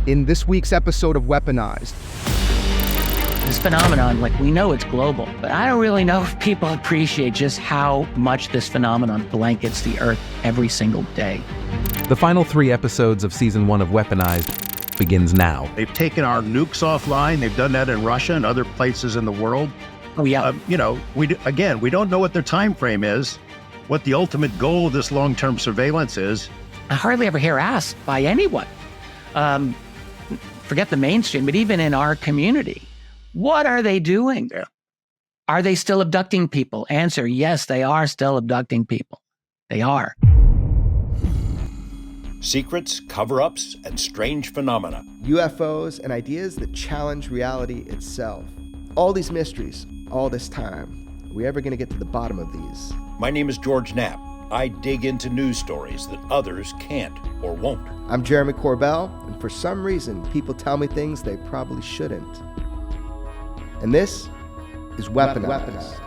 in this week's episode of Weaponized. This phenomenon, we know it's global, but I don't really know if people appreciate just how much this phenomenon blankets the Earth every single day. The final 3 episodes of Season 1 of Weaponized begins now. They've taken our nukes offline. They've done that in Russia and other places in the world. Oh, yeah. We don't know what their time frame is, what the ultimate goal of this long-term surveillance is. I hardly ever hear asked by anyone. Forget the mainstream, but even in our community, what are they doing? Yeah. Are they still abducting people? Answer, yes, they are still abducting people. They are. Secrets, cover-ups, and strange phenomena. UFOs and ideas that challenge reality itself. All these mysteries, all this time. Are we ever going to get to the bottom of these? My name is George Knapp. I dig into news stories that others can't or won't. I'm Jeremy Corbell, and for some reason, people tell me things they probably shouldn't. And this is Weaponized.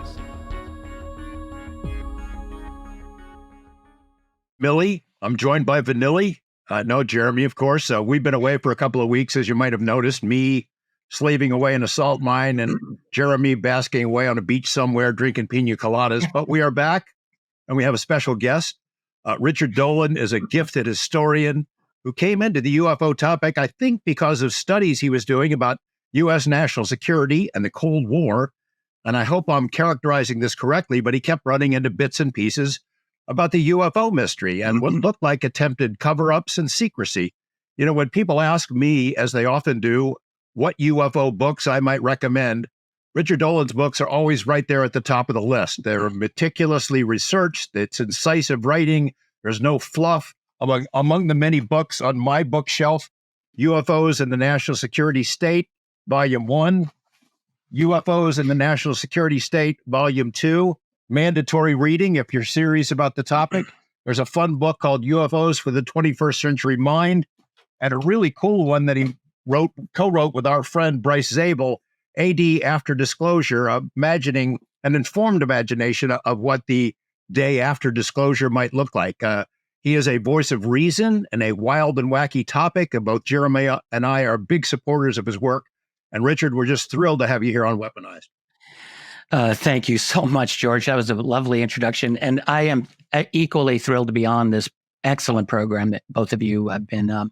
Millie, I'm joined by Vanilli. No, Jeremy, of course. We've been away for a couple of weeks, as you might have noticed. Me slaving away in a salt mine and Jeremy basking away on a beach somewhere drinking pina coladas. But we are back, and we have a special guest. Richard Dolan is a gifted historian who came into the UFO topic, I think, because of studies he was doing about U.S. national security and the Cold War. And I hope I'm characterizing this correctly, but he kept running into bits and pieces about the UFO mystery and what looked like attempted cover-ups and secrecy. When people ask me, as they often do, what UFO books I might recommend, Richard Dolan's books are always right there at the top of the list. They're meticulously researched. It's incisive writing. There's no fluff. Among the many books on my bookshelf, UFOs and the National Security State, Volume 1, UFOs and the National Security State, Volume 2, mandatory reading if you're serious about the topic. There's a fun book called UFOs for the 21st Century Mind, and a really cool one that he co-wrote with our friend Bryce Zabel, AD After Disclosure, imagining an informed imagination of what the day after disclosure might look like. He is a voice of reason and a wild and wacky topic, and both Jeremy and I are big supporters of his work. And Richard, we're just thrilled to have you here on Weaponized. Thank you so much, George. That was a lovely introduction. And I am equally thrilled to be on this excellent program that both of you have been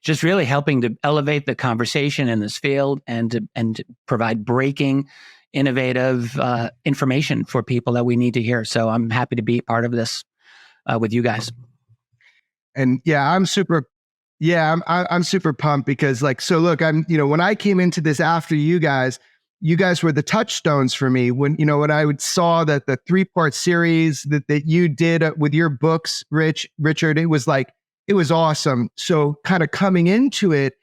just really helping to elevate the conversation in this field and to provide breaking, innovative information for people that we need to hear. So I'm happy to be part of this with you guys. And I'm super pumped because look, when I came into this after you guys were the touchstones for me when I saw that the 3-part series that you did with your books, Richard, it was awesome. So kind of coming into it,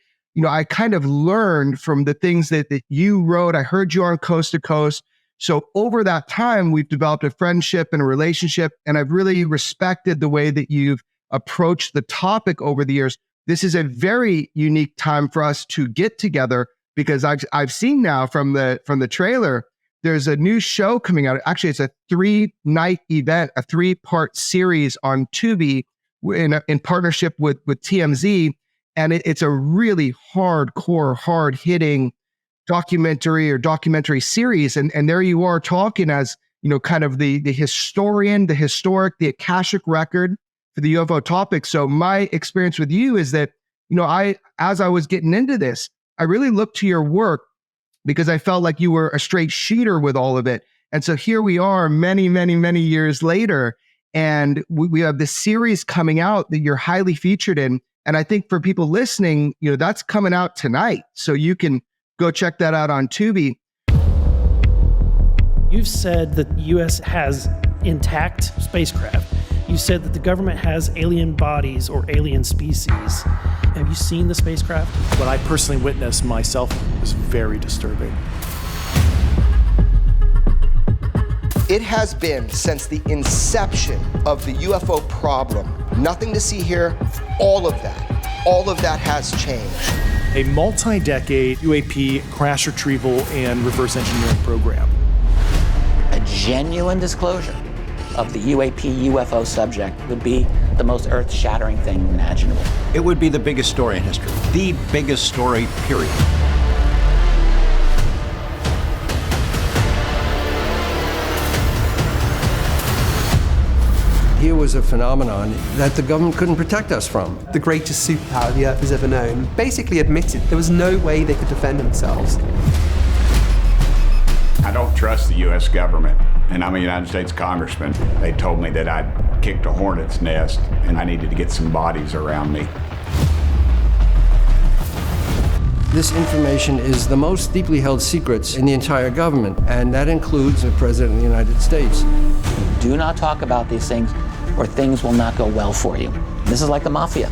I kind of learned from the things that you wrote. I heard you on Coast to Coast. So over that time, we've developed a friendship and a relationship, and I've really respected the way that you've approached the topic over the years. This is a very unique time for us to get together because I've seen now from the trailer, there's a new show coming out. Actually, it's a 3-night event, a 3-part series on Tubi in partnership with TMZ. And it's a really hardcore, hard-hitting documentary series. And there you are talking as, kind of the historian, the historic, the Akashic record for the UFO topic. So my experience with you is that, as I was getting into this, I really looked to your work because I felt like you were a straight shooter with all of it. And so here we are many, many, many years later, and we have this series coming out that you're highly featured in. And I think for people listening, that's coming out tonight. So you can go check that out on Tubi. You've said that the U.S. has intact spacecraft. You said that the government has alien bodies or alien species. Have you seen the spacecraft? What I personally witnessed myself was very disturbing. It has been since the inception of the UFO problem. Nothing to see here. All of that has changed. A multi-decade UAP crash retrieval and reverse engineering program. A genuine disclosure of the UAP UFO subject would be the most earth-shattering thing imaginable. It would be the biggest story in history. The biggest story, period. Here was a phenomenon that the government couldn't protect us from. The greatest superpower the Earth has ever known basically admitted there was no way they could defend themselves. I don't trust the U.S. government, and I'm a United States congressman. They told me that I'd kicked a hornet's nest, and I needed to get some bodies around me. This information is the most deeply held secrets in the entire government, and that includes the President of the United States. Do not talk about these things, or things will not go well for you. This is like the mafia.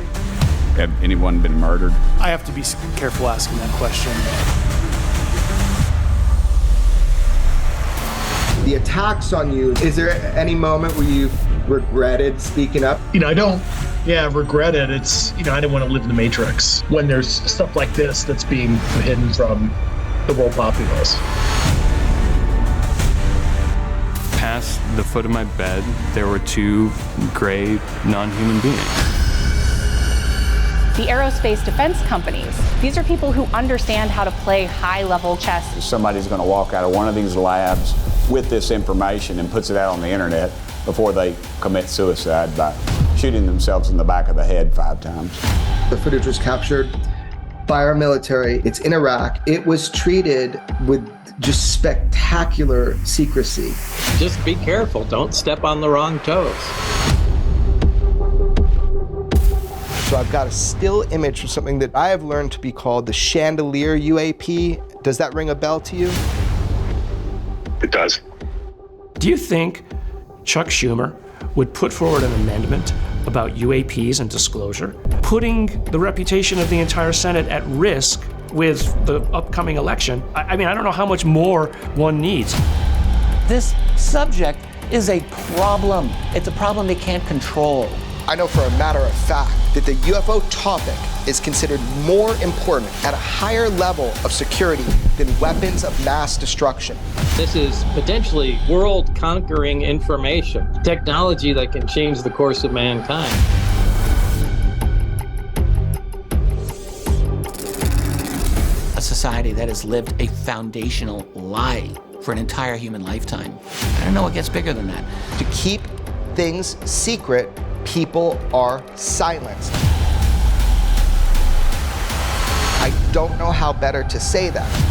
Have anyone been murdered? I have to be careful asking that question. The attacks on you, is there any moment where you regretted speaking up? I don't, regret it. It's, I didn't want to live in the Matrix when there's stuff like this that's being hidden from the world populace. Past the foot of my bed, there were two gray, non-human beings. The aerospace defense companies, these are people who understand how to play high-level chess. Somebody's going to walk out of one of these labs with this information and puts it out on the internet before they commit suicide by shooting themselves in the back of the head 5 times. The footage was captured by our military. It's in Iraq. It was treated with just spectacular secrecy. Just be careful. Don't step on the wrong toes. So I've got a still image of something that I have learned to be called the chandelier UAP. Does that ring a bell to you? It does. Do you think Chuck Schumer would put forward an amendment about UAPs and disclosure, putting the reputation of the entire Senate at risk with the upcoming election? I mean, I don't know how much more one needs. This subject is a problem. It's a problem they can't control. I know for a matter of fact that the UFO topic is considered more important at a higher level of security than weapons of mass destruction. This is potentially world-conquering information, technology that can change the course of mankind. A society that has lived a foundational lie for an entire human lifetime. I don't know what gets bigger than that. To keep things secret, people are silenced. I don't know how better to say that.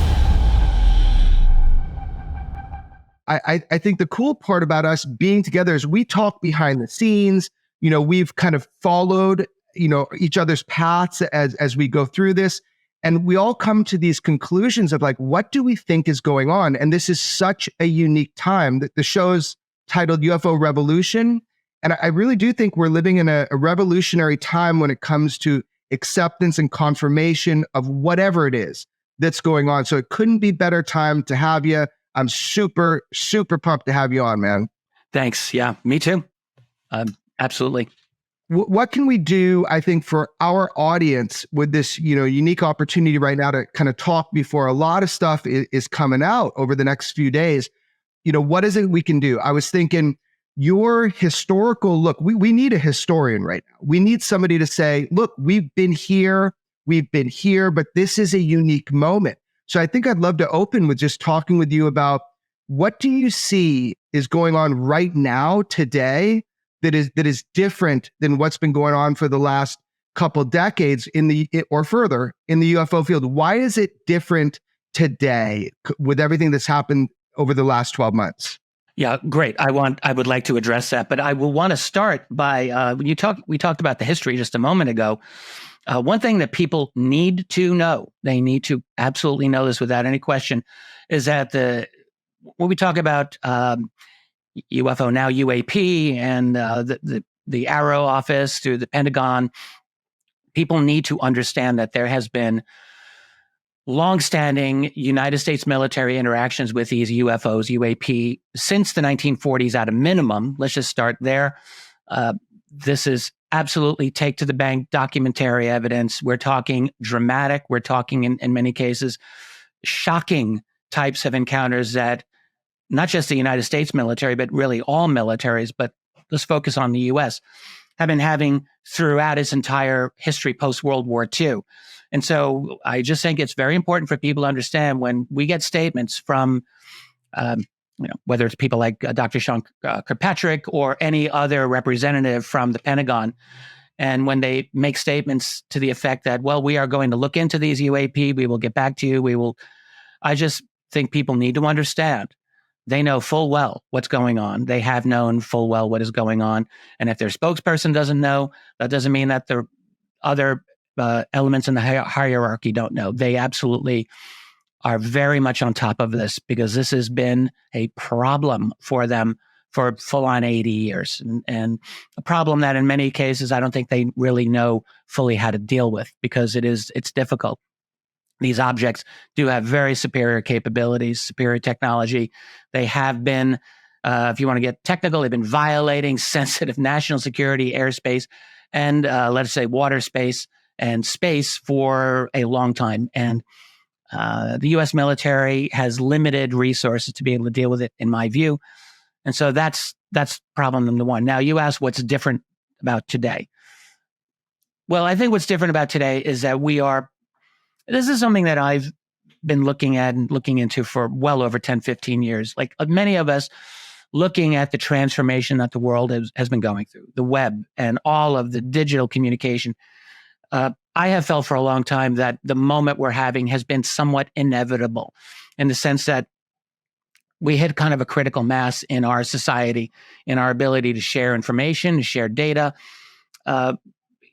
I think the cool part about us being together is we talk behind the scenes. We've kind of followed, each other's paths as we go through this. And we all come to these conclusions of what do we think is going on? And this is such a unique time. The show's titled UFO Revolution. And I really do think we're living in a revolutionary time when it comes to acceptance and confirmation of whatever it is that's going on. So it couldn't be better time to have you. I'm super, super pumped to have you on, man. Thanks. Yeah, me too. Absolutely. What can we do, I think, for our audience with this, unique opportunity right now to kind of talk before a lot of stuff is coming out over the next few days? What is it we can do? I was thinking your historical look, we need a historian right now. We need somebody to say, look, we've been here, but this is a unique moment. So I think I'd love to open with just talking with you about what do you see is going on right now today that is different than what's been going on for the last couple decades or further in the UFO field? Why is it different today with everything that's happened over the last 12 months? Yeah, great. I would like to address that, but I will want to start by when we talked about the history just a moment ago. One thing that people need to know, they need to absolutely know this without any question, is that when we talk about UFO, now UAP, and the Arrow office through the Pentagon, people need to understand that there has been longstanding United States military interactions with these UFOs, UAP, since the 1940s at a minimum. Let's just start there. This is absolutely take to the bank documentary evidence. We're talking dramatic. We're talking, in many cases, shocking types of encounters that not just the United States military, but really all militaries, but let's focus on the U.S., have been having throughout its entire history post-World War II. And so I just think it's very important for people to understand when we get statements from, whether it's people like Dr. Sean Kirkpatrick or any other representative from the Pentagon, and when they make statements to the effect that, well, we are going to look into these UAP, we will get back to you, I just think people need to understand. They know full well what's going on. They have known full well what is going on. And if their spokesperson doesn't know, that doesn't mean that the other elements in the hierarchy don't know. They absolutely are very much on top of this because this has been a problem for them for full on 80 years. And a problem that in many cases, I don't think they really know fully how to deal with because it's difficult. These objects do have very superior capabilities, superior technology. They have been, if you want to get technical, they've been violating sensitive national security, airspace, and let's say water space and space for a long time. And the U.S. military has limited resources to be able to deal with it, in my view. And so that's problem number one. Now, you ask what's different about today. Well, I think what's different about today is that this is something that I've been looking at and looking into for well over 10, 15 years. Like many of us looking at the transformation that the world has been going through, the web and all of the digital communication. I have felt for a long time that the moment we're having has been somewhat inevitable in the sense that we hit kind of a critical mass in our society, in our ability to share information, to share data.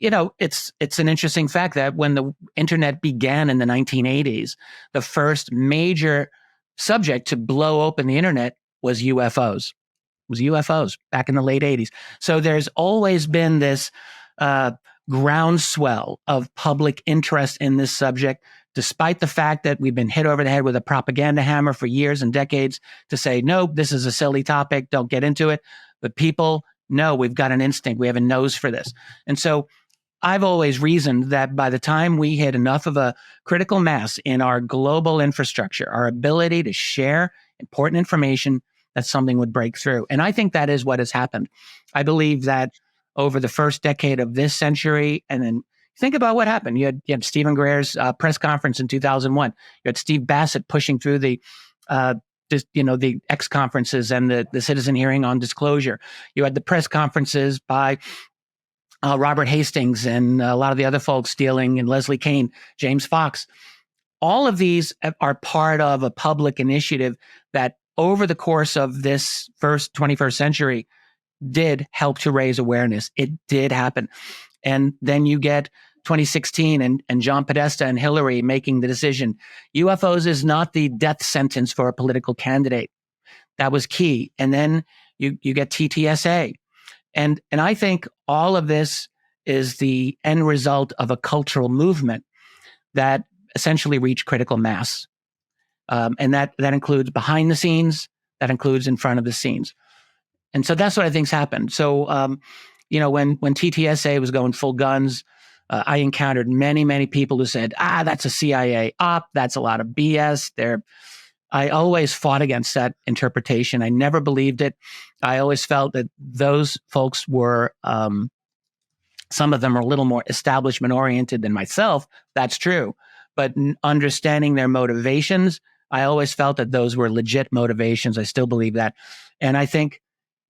It's an interesting fact that when the internet began in the 1980s, the first major subject to blow open the internet was UFOs. It was UFOs back in the late 80s. So there's always been this groundswell of public interest in this subject, despite the fact that we've been hit over the head with a propaganda hammer for years and decades to say, no, this is a silly topic, don't get into it. But people know we've got an instinct, we have a nose for this. And so I've always reasoned that by the time we hit enough of a critical mass in our global infrastructure, our ability to share important information, that something would break through. And I think that is what has happened. I believe that over the first decade of this century, and then think about what happened. You had Stephen Greer's press conference in 2001. You had Steve Bassett pushing through the X conferences and the citizen hearing on disclosure. You had the press conferences by Robert Hastings and a lot of the other folks dealing, and Leslie Kean, James Fox. All of these are part of a public initiative that over the course of this first 21st century did help to raise awareness. It did happen. And then you get 2016 and John Podesta and Hillary making the decision. UFOs is not the death sentence for a political candidate. That was key. And then you get TTSA. And I think all of this is the end result of a cultural movement that essentially reached critical mass. And that includes behind the scenes, that includes in front of the scenes. And so that's what I think's happened. So, when TTSA was going full guns, I encountered many people who said, that's a CIA op, that's a lot of BS. I always fought against that interpretation. I never believed it. I always felt that those folks were, some of them are a little more establishment oriented than myself. That's true. But understanding their motivations, I always felt that those were legit motivations. I still believe that. And I think,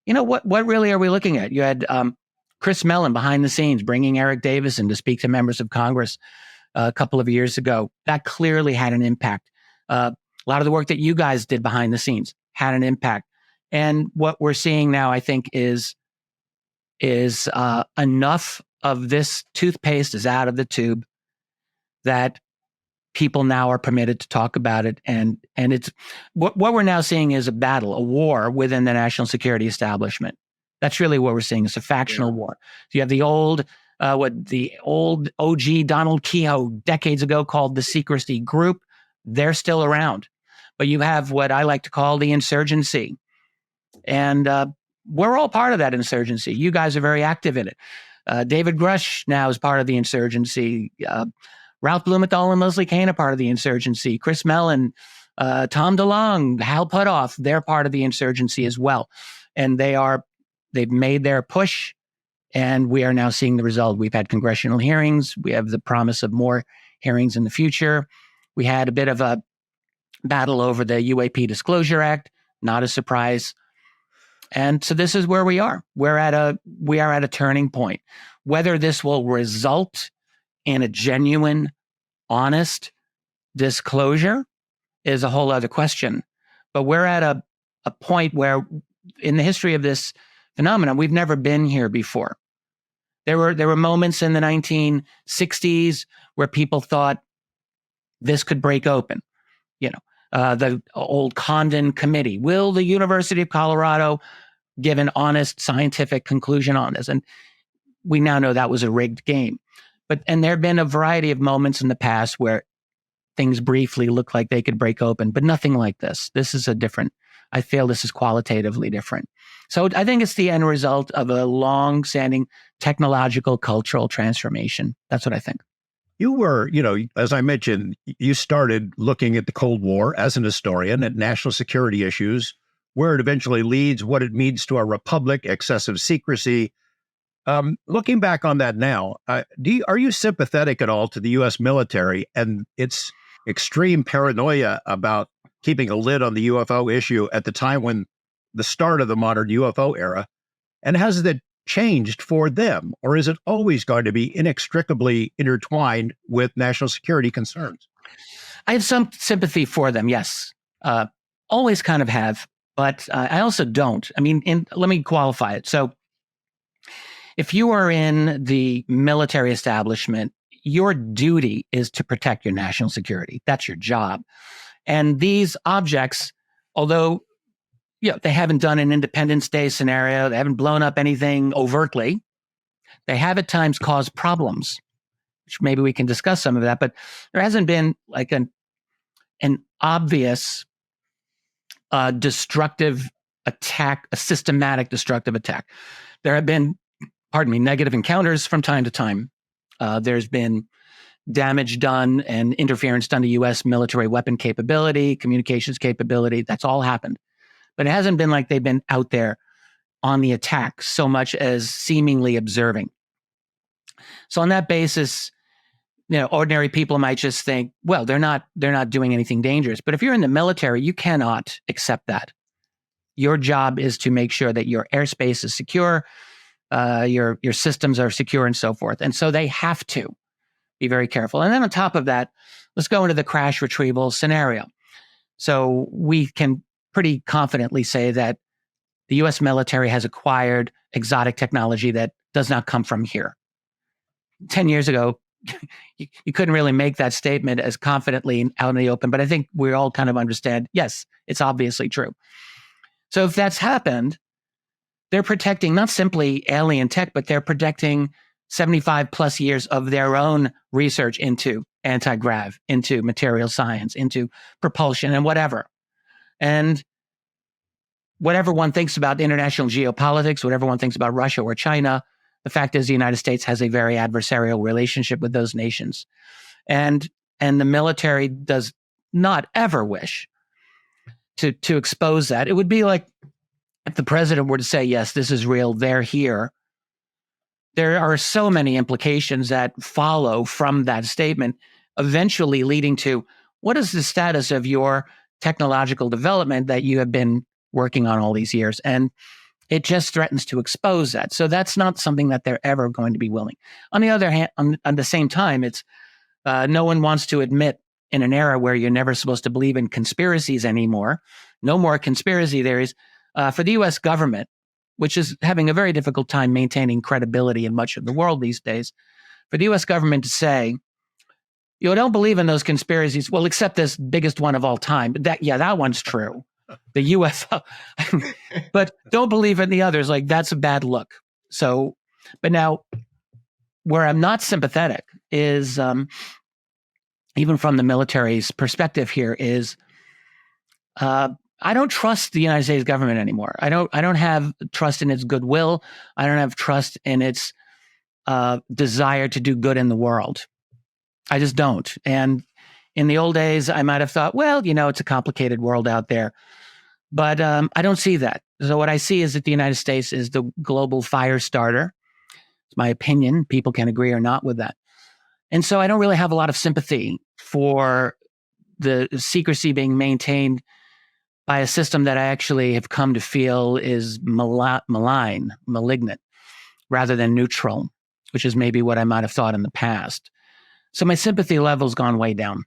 what really are we looking at? You had Chris Mellon behind the scenes bringing Eric Davis in to speak to members of Congress a couple of years ago. That clearly had an impact. A lot of the work that you guys did behind the scenes had an impact. And what we're seeing now, I think, is enough of this toothpaste is out of the tube that people now are permitted to talk about it. And it's what we're now seeing is a battle, a war within the national security establishment. That's really what we're seeing. It's a factional war. So you have the old OG Donald Kehoe decades ago called the secrecy group. They're still around. But you have what I like to call the insurgency. And we're all part of that insurgency. You guys are very active in it. David Grush now is part of the insurgency. Ralph Blumenthal and Leslie Kean are part of the insurgency. Chris Mellon, Tom DeLonge, Hal Puthoff, they're part of the insurgency as well. And they've made their push And we are now seeing the result. We've had congressional hearings. We have the promise of more hearings in the future. We had a bit of a battle over the UAP Disclosure Act, not a surprise. And so this is where we are. We are at a turning point. Whether this will result in a genuine, honest disclosure is a whole other question. But we're at a point where, in the history of this phenomenon, we've never been here before. There were moments in the 1960s where people thought this could break open. The old Condon Committee. Will the University of Colorado give an honest scientific conclusion on this? And we now know that was a rigged game. And there have been a variety of moments in the past where things briefly looked like they could break open, but nothing like this. This is I feel this is qualitatively different. So I think it's the end result of a long-standing technological, cultural transformation. That's what I think. You were, as I mentioned, you started looking at the Cold War as an historian at national security issues, where it eventually leads, what it means to our republic, excessive secrecy. Looking back on that now, are you sympathetic at all to the U.S. military and its extreme paranoia about keeping a lid on the UFO issue at the time when the start of the modern UFO era? And has that changed for them, or is it always going to be inextricably intertwined with national security concerns? I have some sympathy for them, yes. Always kind of have, but I also don't. I mean, let me qualify it. So if you are in the military establishment, your duty is to protect your national security. That's your job. And these objects, although they haven't done an Independence Day scenario, they haven't blown up anything overtly, they have at times caused problems, which maybe we can discuss some of that, but there hasn't been like an obvious destructive attack, a systematic destructive attack. There have been, negative encounters from time to time. There's been damage done and interference done to U.S. military weapon capability, communications capability. That's all happened. But it hasn't been like they've been out there on the attack so much as seemingly observing. So on that basis, ordinary people might just think, well, they're not doing anything dangerous. But if you're in the military, you cannot accept that. Your job is to make sure that your airspace is secure, your systems are secure, and so forth. And so they have to be very careful. And then on top of that, let's go into the crash retrieval scenario. So we can pretty confidently say that the U.S. military has acquired exotic technology that does not come from here. 10 years ago, you couldn't really make that statement as confidently out in the open, but I think we all kind of understand, yes, it's obviously true. So if that's happened, they're protecting not simply alien tech, but they're protecting 75 plus years of their own research into anti-grav, into material science, into propulsion and whatever. And whatever one thinks about international geopolitics, whatever one thinks about Russia or China, the fact is the United States has a very adversarial relationship with those nations. And the military does not ever wish to expose that. It would be like if the president were to say, yes, this is real, they're here. There are so many implications that follow from that statement, eventually leading to what is the status of your technological development that you have been working on all these years? And it just threatens to expose that. So that's not something that they're ever going to be willing. On the other hand, on the same time, it's no one wants to admit in an era where you're never supposed to believe in conspiracies anymore. No more conspiracy theories. For the U.S. government, which is having a very difficult time maintaining credibility in much of the world these days, for the U.S. government to say, you don't believe in those conspiracies, well, except this biggest one of all time. That one's true. The UFO. But don't believe in the others. Like, that's a bad look. So, but now, where I'm not sympathetic is, even from the military's perspective here, is I don't trust the United States government anymore. I don't have trust in its goodwill. I don't have trust in its desire to do good in the world. I just don't. And in the old days, I might have thought, well, it's a complicated world out there. But I don't see that. So what I see is that the United States is the global fire starter. It's my opinion. People can agree or not with that. And so I don't really have a lot of sympathy for the secrecy being maintained by a system that I actually have come to feel is malign, malignant, rather than neutral, which is maybe what I might have thought in the past. So my sympathy level's gone way down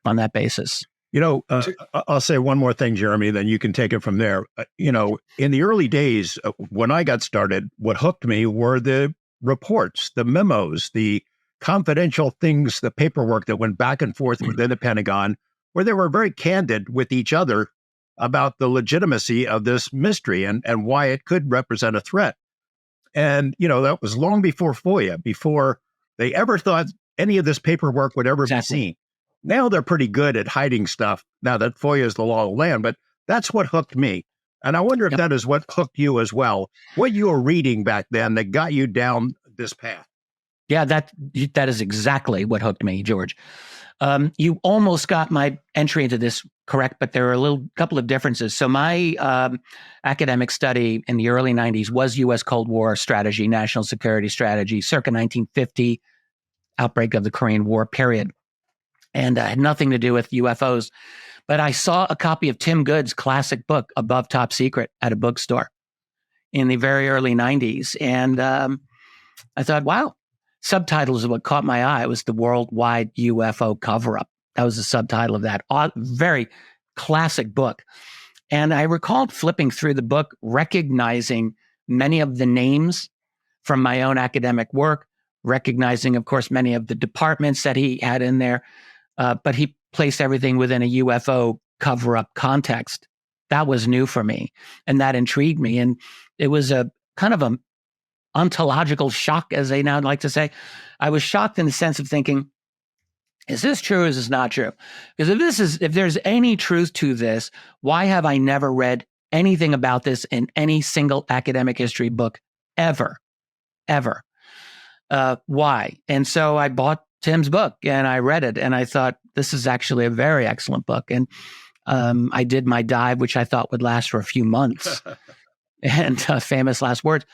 on that basis. I'll say one more thing, Jeremy, then you can take it from there. In the early days, when I got started, what hooked me were the reports, the memos, the confidential things, the paperwork that went back and forth within the Pentagon, where they were very candid with each other about the legitimacy of this mystery and why it could represent a threat. And, that was long before FOIA, before they ever thought any of this paperwork would ever be seen. Now they're pretty good at hiding stuff now that FOIA is the law of the land, but that's what hooked me. And I wonder if that is what hooked you as well. What you were reading back then that got you down this path. Yeah, that is exactly what hooked me, George. You almost got my entry into this correct, but there are a couple of differences. So my academic study in the early 90s was U.S. Cold War strategy, national security strategy, circa 1950, outbreak of the Korean War period. And had nothing to do with UFOs. But I saw a copy of Tim Good's classic book, Above Top Secret, at a bookstore in the very early 90s. And I thought, wow, subtitles are what caught my eye. It was the Worldwide UFO Coverup. That was the subtitle of that. Very classic book. And I recalled flipping through the book, recognizing many of the names from my own academic work, recognizing, of course, many of the departments that he had in there. But he placed everything within a UFO cover-up context. That was new for me, and that intrigued me. And it was a kind of an ontological shock, as they now like to say. I was shocked in the sense of thinking, is this true or is this not true? Because if there's any truth to this, why have I never read anything about this in any single academic history book ever? Why? And so I bought Tim's book and I read it and I thought, this is actually a very excellent book. And I did my dive, which I thought would last for a few months and famous last words.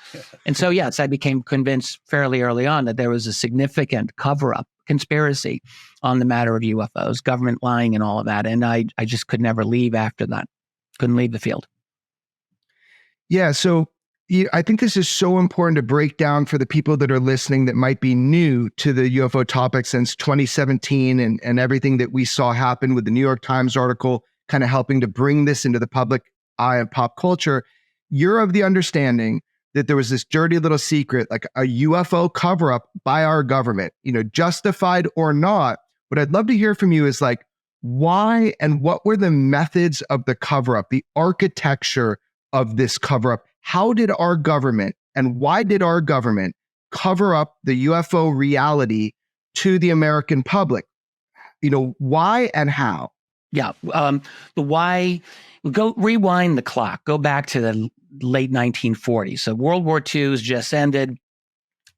And so, yes, I became convinced fairly early on that there was a significant cover-up conspiracy on the matter of UFOs, government lying and all of that. And I just could never leave after that. Couldn't leave the field. Yeah. So I think this is so important to break down for the people that are listening that might be new to the UFO topic since 2017 and everything that we saw happen with the New York Times article, kind of helping to bring this into the public eye of pop culture. You're of the understanding that there was this dirty little secret, like a UFO cover-up by our government, justified or not. What I'd love to hear from you is like, why and what were the methods of the cover-up, the architecture of this cover-up? How did our government and why did our government cover up the UFO reality to the American public? Why and how? Yeah. The why, go rewind the clock, go back to the late 1940s. So World War II has just ended.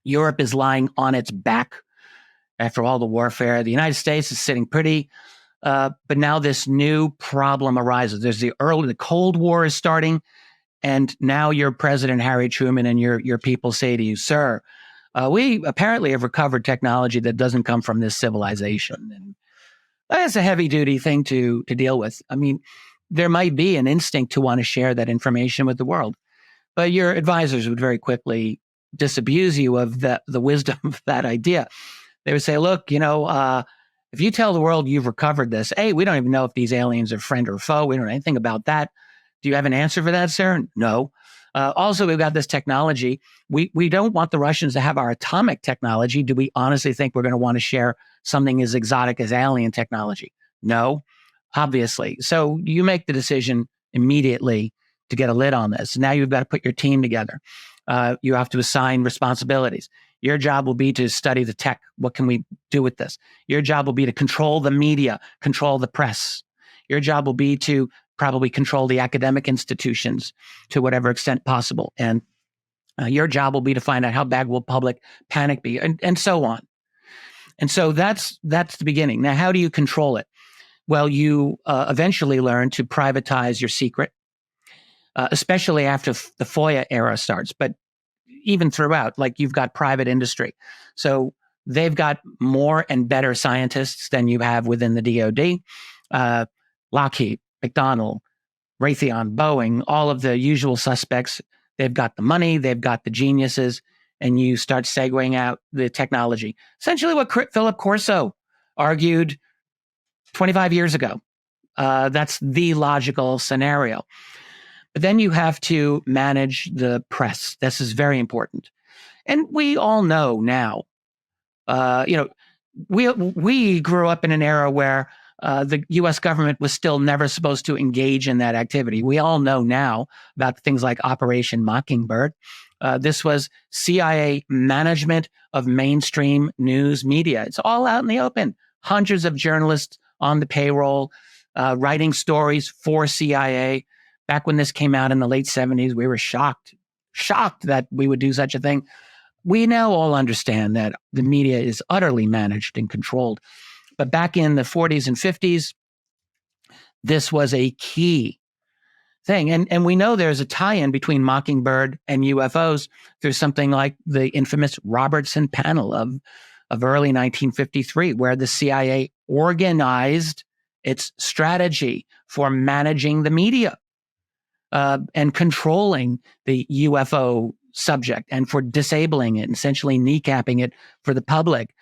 Europe is lying on its back after all the warfare. The United States is sitting pretty, but now this new problem arises. There's the Cold War is starting. And now your President Harry Truman and your people say to you, sir, we apparently have recovered technology that doesn't come from this civilization. And that's a heavy duty thing to deal with. I mean, there might be an instinct to want to share that information with the world, but your advisors would very quickly disabuse you of the wisdom of that idea. They would say, look, if you tell the world you've recovered this, we don't even know if these aliens are friend or foe. We don't know anything about that. Do you have an answer for that, sir? No. Also, we've got this technology. We don't want the Russians to have our atomic technology. Do we honestly think we're going to want to share something as exotic as alien technology? No, obviously. So you make the decision immediately to get a lid on this. Now you've got to put your team together. You have to assign responsibilities. Your job will be to study the tech. What can we do with this? Your job will be to control the media, control the press. Your job will be to probably control the academic institutions to whatever extent possible. And your job will be to find out how bad will public panic be, and so on. And so that's the beginning. Now, how do you control it? Well, you eventually learn to privatize your secret, especially after the FOIA era starts. But even throughout, like you've got private industry. So they've got more and better scientists than you have within the DoD. Lockheed, McDonnell, Raytheon, Boeing, all of the usual suspects. They've got the money, they've got the geniuses, and you start segueing out the technology. Essentially what Philip Corso argued 25 years ago. That's the logical scenario. But then you have to manage the press. This is very important. And we all know now, we grew up in an era where the U.S. government was still never supposed to engage in that activity. We all know now about things like Operation Mockingbird. This was CIA management of mainstream news media. It's all out in the open. Hundreds of journalists on the payroll, writing stories for CIA. Back when this came out in the late 70s, we were shocked that we would do such a thing. We now all understand that the media is utterly managed and controlled. But back in the 40s and 50s, this was a key thing. And we know there's a tie-in between Mockingbird and UFOs through something like the infamous Robertson panel of early 1953, where the CIA organized its strategy for managing the media and controlling the UFO subject and for disabling it, essentially kneecapping it for the public,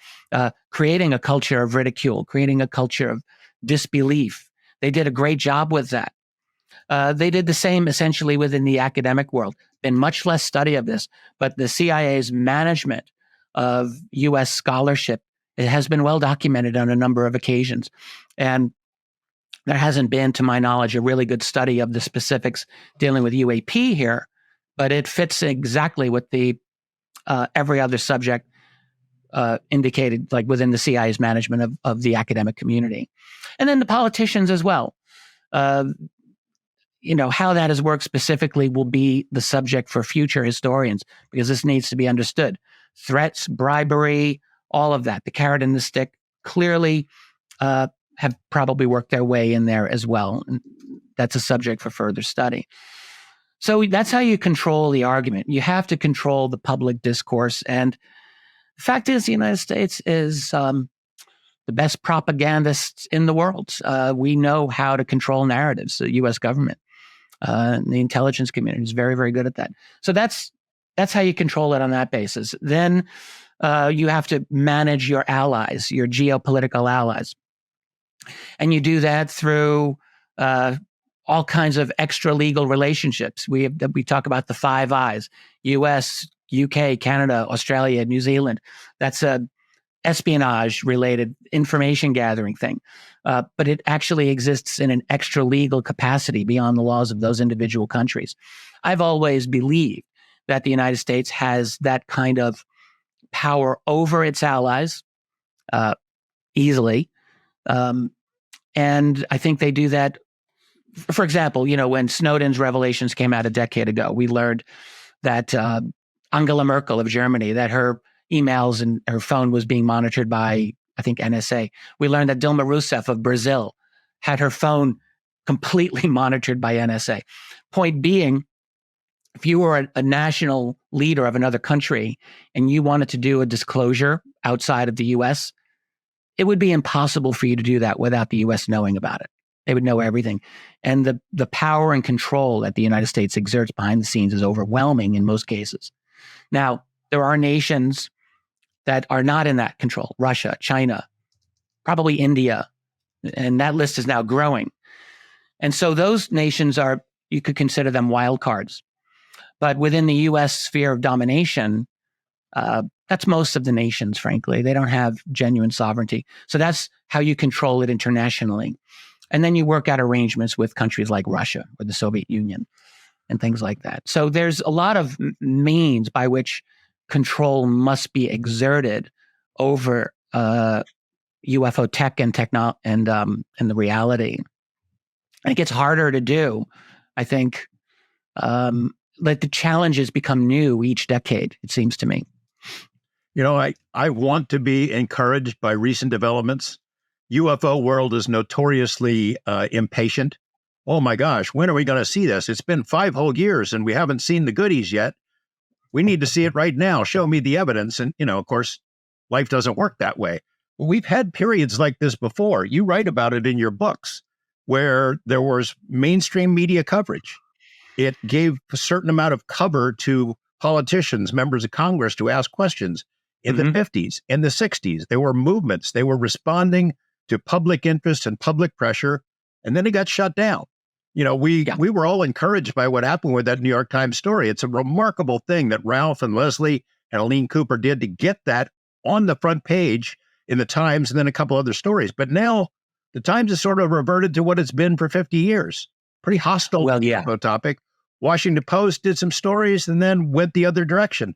creating a culture of ridicule, creating a culture of disbelief. They did a great job with that. They did the same essentially within the academic world. Been much less study of this, but the CIA's management of U.S. scholarship, it has been well documented on a number of occasions. And there hasn't been, to my knowledge, a really good study of the specifics dealing with UAP here, but it fits exactly what the every other subject indicated, like within the CIA's management of the academic community. And then the politicians as well. How that has worked specifically will be the subject for future historians, because this needs to be understood. Threats, bribery, all of that, the carrot and the stick, clearly have probably worked their way in there as well. And that's a subject for further study. So that's how you control the argument. You have to control the public discourse. And the fact is, the United States is the best propagandists in the world. We know how to control narratives, the U.S. government. The intelligence community is very, very good at that. So that's how you control it on that basis. Then you have to manage your allies, your geopolitical allies. And you do that through all kinds of extra legal relationships. We talk about the Five Eyes: U.S., UK, Canada, Australia, New Zealand. That's a espionage-related information gathering thing. But it actually exists in an extra legal capacity beyond the laws of those individual countries. I've always believed that the United States has that kind of power over its allies easily. And I think they do that. For example, when Snowden's revelations came out a decade ago, we learned that Angela Merkel of Germany, that her emails and her phone was being monitored by, I think, NSA. We learned that Dilma Rousseff of Brazil had her phone completely monitored by NSA. Point being, if you were a national leader of another country and you wanted to do a disclosure outside of the U.S., it would be impossible for you to do that without the U.S. knowing about it. They would know everything. And the power and control that the United States exerts behind the scenes is overwhelming in most cases. Now, there are nations that are not in that control: Russia, China, probably India, and that list is now growing. And so those nations you could consider them wild cards. But within the U.S. sphere of domination, that's most of the nations, frankly. They don't have genuine sovereignty. So that's how you control it internationally. And then you work out arrangements with countries like Russia or the Soviet Union and things like that. So there's a lot of means by which control must be exerted over UFO tech and the reality. And it gets harder to do, I think. Like the challenges become new each decade, it seems to me. I want to be encouraged by recent developments. UFO world is notoriously impatient. Oh my gosh, when are we going to see this? It's been 5 whole years and we haven't seen the goodies yet. We need to see it right now. Show me the evidence. And, of course, life doesn't work that way. Well, we've had periods like this before. You write about it in your books where there was mainstream media coverage. It gave a certain amount of cover to politicians, members of Congress to ask questions. In the 50s, in the 60s, there were movements. They were responding to public interest and public pressure, and then it got shut down. We were all encouraged by what happened with that New York Times story. It's a remarkable thing that Ralph and Leslie and Aline Cooper did to get that on the front page in the Times and then a couple other stories. But now the Times has sort of reverted to what it's been for 50 years. Pretty hostile UFO topic. Washington Post did some stories and then went the other direction.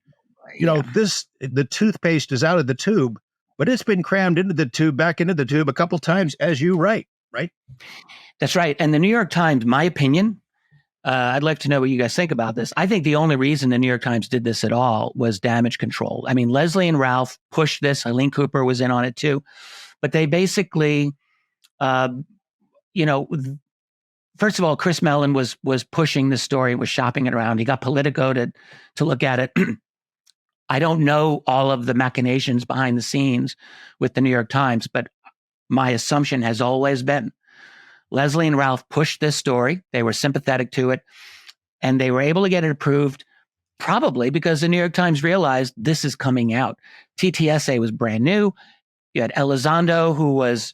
The toothpaste is out of the tube, but it's been crammed into the tube, back into the tube a couple times, as you write, right? That's right. And the New York Times, my opinion, I'd like to know what you guys think about this. I think the only reason the New York Times did this at all was damage control. I mean, Leslie and Ralph pushed this. Aline Cooper was in on it too. But they basically, first of all, Chris Mellon was pushing the story, was shopping it around. He got Politico to look at it. I don't know all of the machinations behind the scenes with the New York Times, but my assumption has always been Leslie and Ralph pushed this story. They were sympathetic to it, and they were able to get it approved probably because the New York Times realized this is coming out. TTSA was brand new. You had Elizondo, who was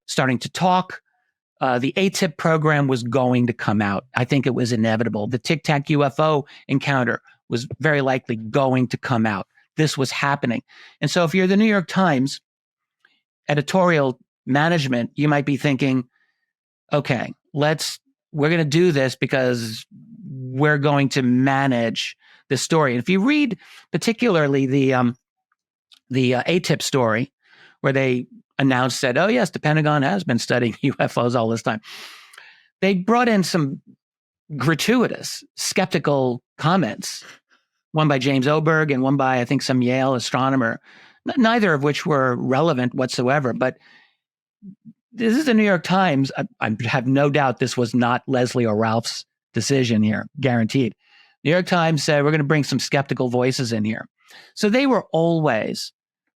starting to talk. The ATIP program was going to come out. I think it was inevitable. The Tic Tac UFO encounter was very likely going to come out. This was happening. And so if you're the New York Times editorial management, you might be thinking, okay, we're going to do this because we're going to manage this story. And if you read particularly the ATIP story, where they announced that, oh yes, the Pentagon has been studying UFOs all this time, they brought in some gratuitous skeptical comments, one by James Oberg and one by, I think, some Yale astronomer, neither of which were relevant whatsoever. But this is the New York Times. I have no doubt this was not Leslie or Ralph's decision here, guaranteed. New York Times said, we're going to bring some skeptical voices in here. So they were always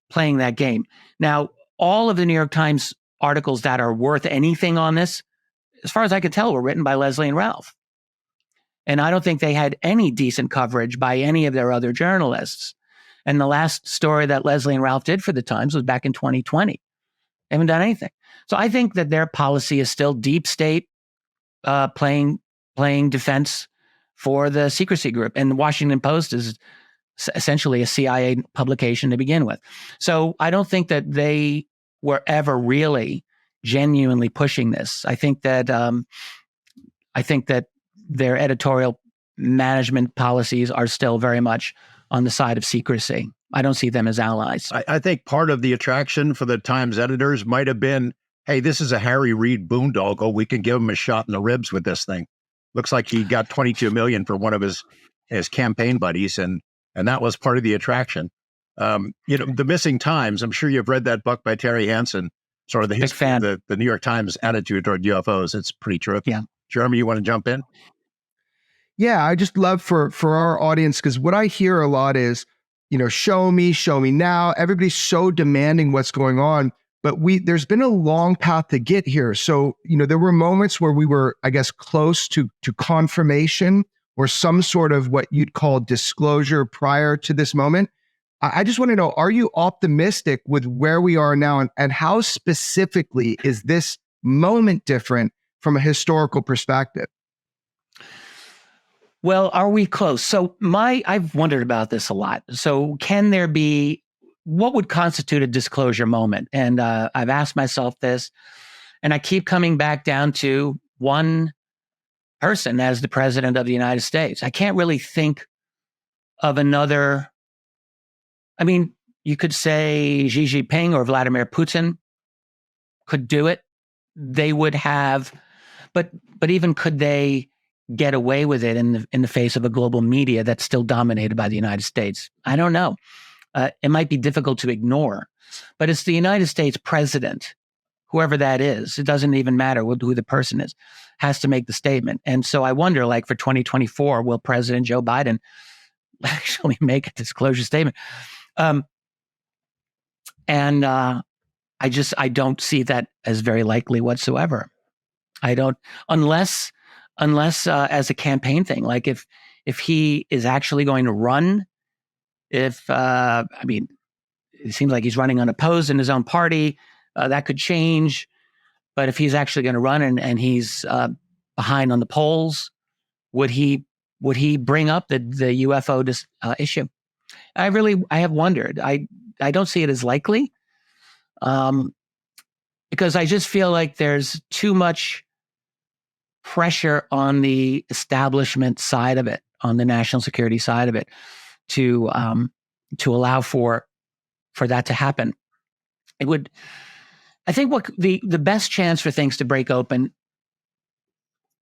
playing that game. Now, all of the New York Times articles that are worth anything on this, as far as I could tell, were written by Leslie and Ralph. And I don't think they had any decent coverage by any of their other journalists. And the last story that Leslie and Ralph did for the Times was back in 2020. They haven't done anything. So I think that their policy is still deep state playing defense for the secrecy group. And the Washington Post is essentially a CIA publication to begin with. So I don't think that they were ever really genuinely pushing this. I think that their editorial management policies are still very much on the side of secrecy. I don't see them as allies. I think part of the attraction for the Times editors might have been, hey, this is a Harry Reid boondoggle. We can give him a shot in the ribs with this thing. Looks like he got $22 million for one of his campaign buddies, and that was part of the attraction. The Missing Times, I'm sure you've read that book by Terry Hansen, sort of the history of the New York Times attitude toward UFOs. It's pretty terrific. Yeah. Jeremy, you want to jump in? Yeah, I just love for our audience, because what I hear a lot is, show me now. Everybody's so demanding what's going on, but there's been a long path to get here. So, there were moments where we were, I guess, close to confirmation or some sort of what you'd call disclosure prior to this moment. I just want to know, are you optimistic with where we are now, and how specifically is this moment different from a historical perspective? Well, are we close? So I've wondered about this a lot. So what would constitute a disclosure moment? And I've asked myself this, and I keep coming back down to one person as the president of the United States. I can't really think of another. I mean, you could say Xi Jinping or Vladimir Putin could do it. They would have, but even could they get away with it in the face of a global media that's still dominated by the United States? I don't know. It might be difficult to ignore, but it's the United States president, whoever that is. It doesn't even matter who the person is, has to make the statement. And so I wonder, like for 2024, will President Joe Biden actually make a disclosure statement. And I don't see that as very likely whatsoever. I don't, unless as a campaign thing, like if he is actually going to run, I mean, it seems like he's running unopposed in his own party, that could change. But if he's actually going to run and he's behind on the polls, would he bring up the UFO issue? I have wondered. I don't see it as likely, because I just feel like there's too much pressure on the establishment side of it, on the national security side of it, to allow for that to happen. It would, I think, what the best chance for things to break open,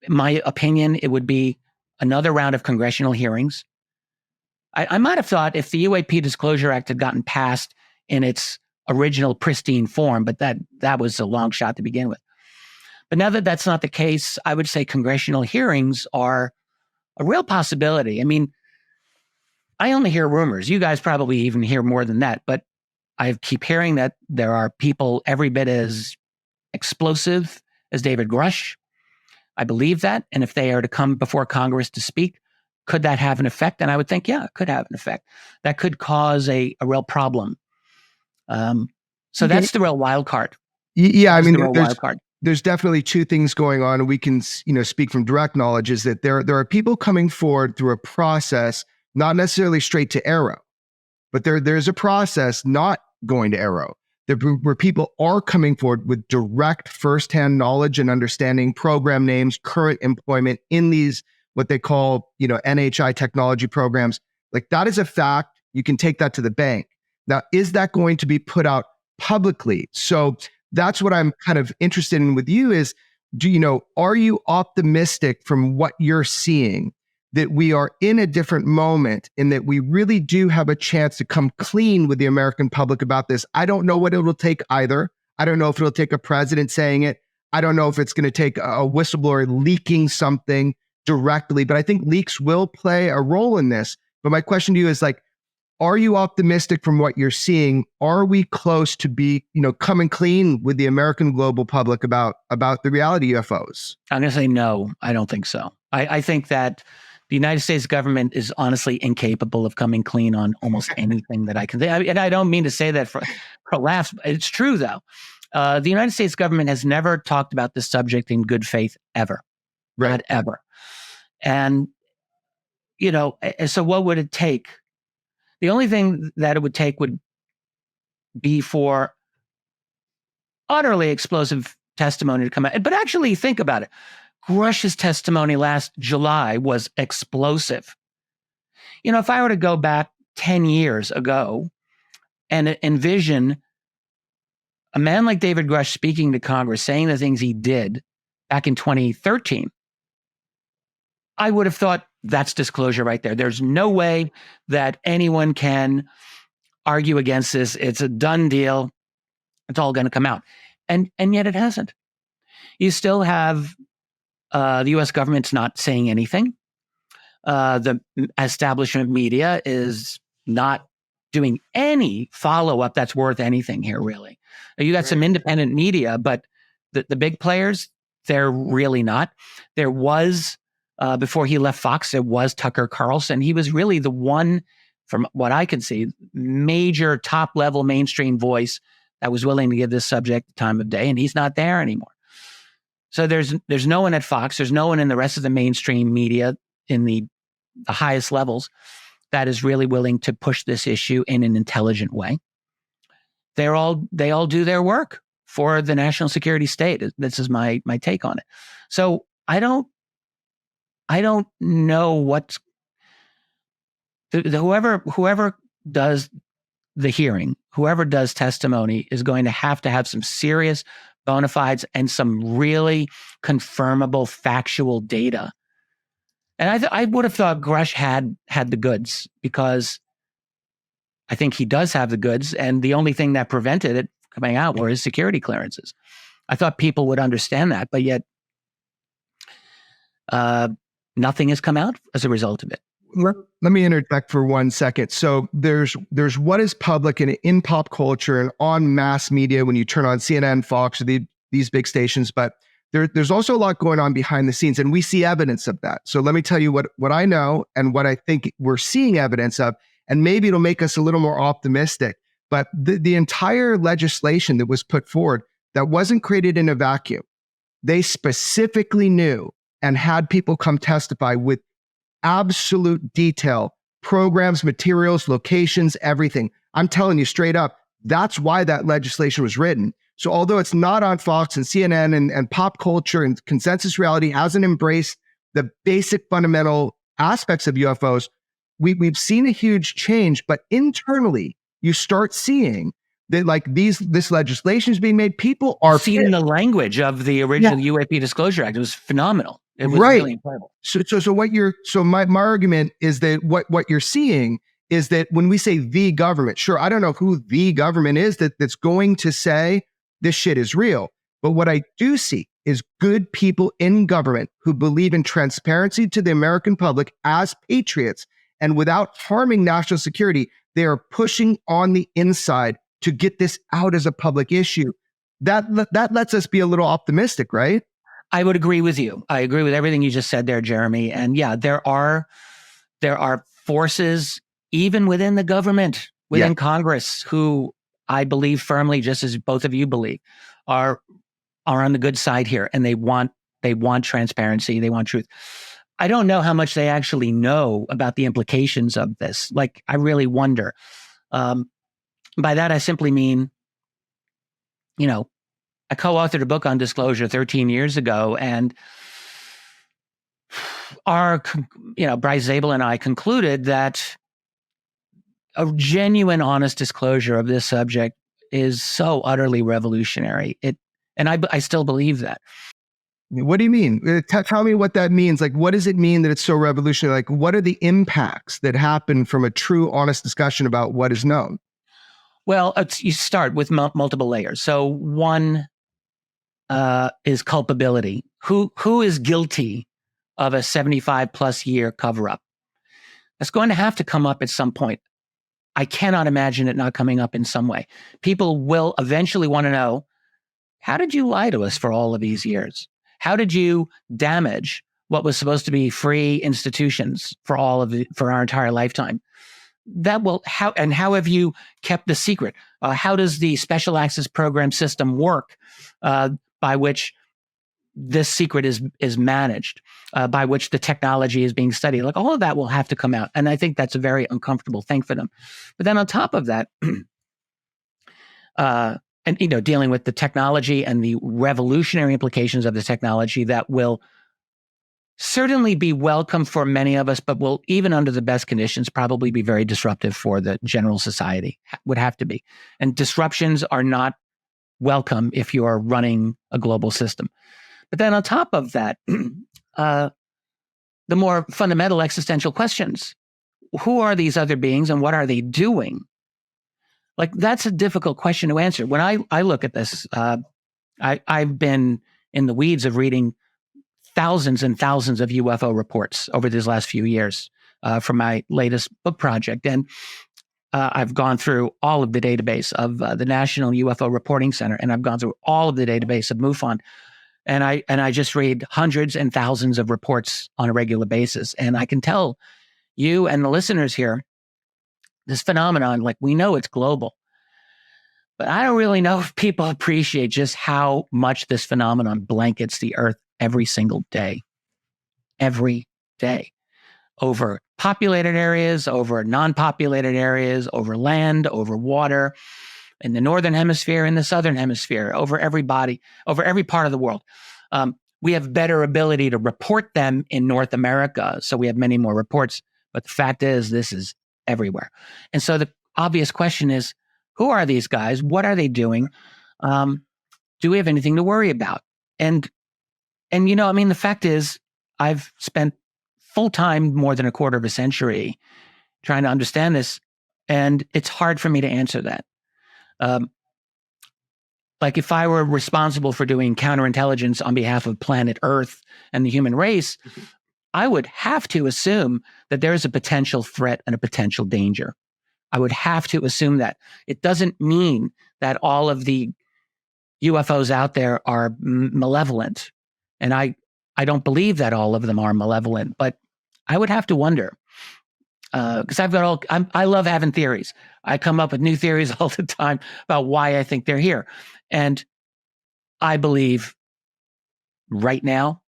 in my opinion, it would be another round of congressional hearings. I might have thought if the UAP Disclosure Act had gotten passed in its original pristine form, but that was a long shot to begin with. But now that that's not the case, I would say congressional hearings are a real possibility. I mean, I only hear rumors. You guys probably even hear more than that, but I keep hearing that there are people every bit as explosive as David Grush. I believe that. And if they are to come before Congress to speak, could that have an effect? And I would think, yeah, it could have an effect. That could cause a real problem. So that's the real wild card. Yeah, I mean, there's definitely two things going on, and we can, speak from direct knowledge, is that there are people coming forward through a process, not necessarily straight to Arrow, but there's a process not going to Arrow, where people are coming forward with direct firsthand knowledge and understanding program names, current employment in these, what they call, NHI technology programs. Like, that is a fact. You can take that to the bank. Now, is that going to be put out publicly? So that's what I'm kind of interested in with you is, are you optimistic from what you're seeing that we are in a different moment and that we really do have a chance to come clean with the American public about this? I don't know what it will take either. I don't know if it'll take a president saying it. I don't know if it's going to take a whistleblower leaking something directly, but I think leaks will play a role in this. But my question to you is, like, are you optimistic from what you're seeing? Are we close to be, coming clean with the American global public about the reality UFOs? I'm going to say no. I don't think so. I think that the United States government is honestly incapable of coming clean on almost anything that I can think. And I don't mean to say that for laughs. It's true, though. The United States government has never talked about this subject in good faith ever. Right. Not ever. And, so what would it take? The only thing that it would take would be for utterly explosive testimony to come out. But actually, think about it. Grush's testimony last July was explosive. If I were to go back 10 years ago and envision a man like David Grush speaking to Congress, saying the things he did back in 2013, I would have thought that's disclosure right there. There's no way that anyone can argue against this. It's a done deal. It's all going to come out. And yet it hasn't. You still have the U.S. government's not saying anything. The establishment media is not doing any follow-up that's worth anything here, really. You got some independent media, but the big players, they're really not. There was, before he left Fox, there was Tucker Carlson. He was really the one, from what I can see, major top-level mainstream voice that was willing to give this subject the time of day, and he's not there anymore. So there's no one at Fox, there's no one in the rest of the mainstream media in the highest levels that is really willing to push this issue in an intelligent way. They all do their work for the national security state. This is my take on it. So I don't know what's whoever does the hearing, whoever does testimony is going to have some serious bona fides and some really confirmable factual data. And I would have thought Grush had the goods, because I think he does have the goods, and the only thing that prevented it coming out were his security clearances. I thought people would understand that, but yet nothing has come out as a result of it. let me interject for 1 second. So there's what is public and in pop culture and on mass media when you turn on CNN, Fox, or these big stations, but there's also a lot going on behind the scenes, and we see evidence of that. So let me tell you what I know and what I think we're seeing evidence of, and maybe it'll make us a little more optimistic. But the entire legislation that was put forward, that wasn't created in a vacuum. They specifically knew and had people come testify with absolute detail, programs, materials, locations, everything. I'm telling you straight up, that's why that legislation was written. So although it's not on Fox and CNN and pop culture and consensus reality hasn't embraced the basic fundamental aspects of UFOs, we've seen a huge change, but internally you start seeing that like this legislation is being made. People are seeing the language of the original UAP Disclosure Act. It was phenomenal. It was really incredible. So my argument is that what you're seeing is that when we say the government, sure, I don't know who the government is that's going to say this shit is real. But what I do see is good people in government who believe in transparency to the American public as patriots, and without harming national security, they are pushing on the inside to get this out as a public issue. That lets us be a little optimistic, right? I would agree with you. I agree with everything you just said there, Jeremy. And yeah, there are forces even within the government, within Congress, who I believe firmly, just as both of you believe, are on the good side here, and they want transparency, they want truth. I don't know how much they actually know about the implications of this. Like, I really wonder. By that, I simply mean, I co-authored a book on disclosure 13 years ago, and Bryce Zabel and I concluded that a genuine, honest disclosure of this subject is so utterly revolutionary. I still believe that. What do you mean? Tell me what that means. Like, what does it mean that it's so revolutionary? Like, what are the impacts that happen from a true, honest discussion about what is known? Well, you start with multiple layers. So one is culpability. Who is guilty of a 75+ year cover-up? That's going to have to come up at some point. I cannot imagine it not coming up in some way. People will eventually want to know, how did you lie to us for all of these years? How did you damage what was supposed to be free institutions for our entire lifetime? How have you kept the secret? How does the special access program system work, by which this secret is managed, by which the technology is being studied? Like, all of that will have to come out, and I think that's a very uncomfortable thing for them. But then on top of that, dealing with the technology and the revolutionary implications of the technology that will certainly be welcome for many of us, but will, even under the best conditions, probably be very disruptive for the general society. Would have to be. And disruptions are not welcome if you are running a global system. But then on top of that, the more fundamental existential questions. Who are these other beings and what are they doing? Like, that's a difficult question to answer. When I look at this, I've been in the weeds of reading thousands and thousands of UFO reports over these last few years from my latest book project. And I've gone through all of the database of the National UFO Reporting Center, and I've gone through all of the database of MUFON. And I just read hundreds and thousands of reports on a regular basis. And I can tell you and the listeners here, this phenomenon, like, we know it's global, but I don't really know if people appreciate just how much this phenomenon blankets the earth every single day, over populated areas, over non-populated areas, over land, over water, in the northern hemisphere, in the southern hemisphere, over every part of the world. We have better ability to report them in North America, so we have many more reports. But the fact is, this is everywhere. And so the obvious question is, who are these guys? What are they doing? Do we have anything to worry about? And the fact is, I've spent full time more than a quarter of a century trying to understand this, and it's hard for me to answer that. Like, if I were responsible for doing counterintelligence on behalf of planet Earth and the human race, I would have to assume that there is a potential threat and a potential danger. I would have to assume that. It doesn't mean that all of the UFOs out there are malevolent. And I don't believe that all of them are malevolent, but I would have to wonder. Because I love having theories. I come up with new theories all the time about why I think they're here. And I believe right now,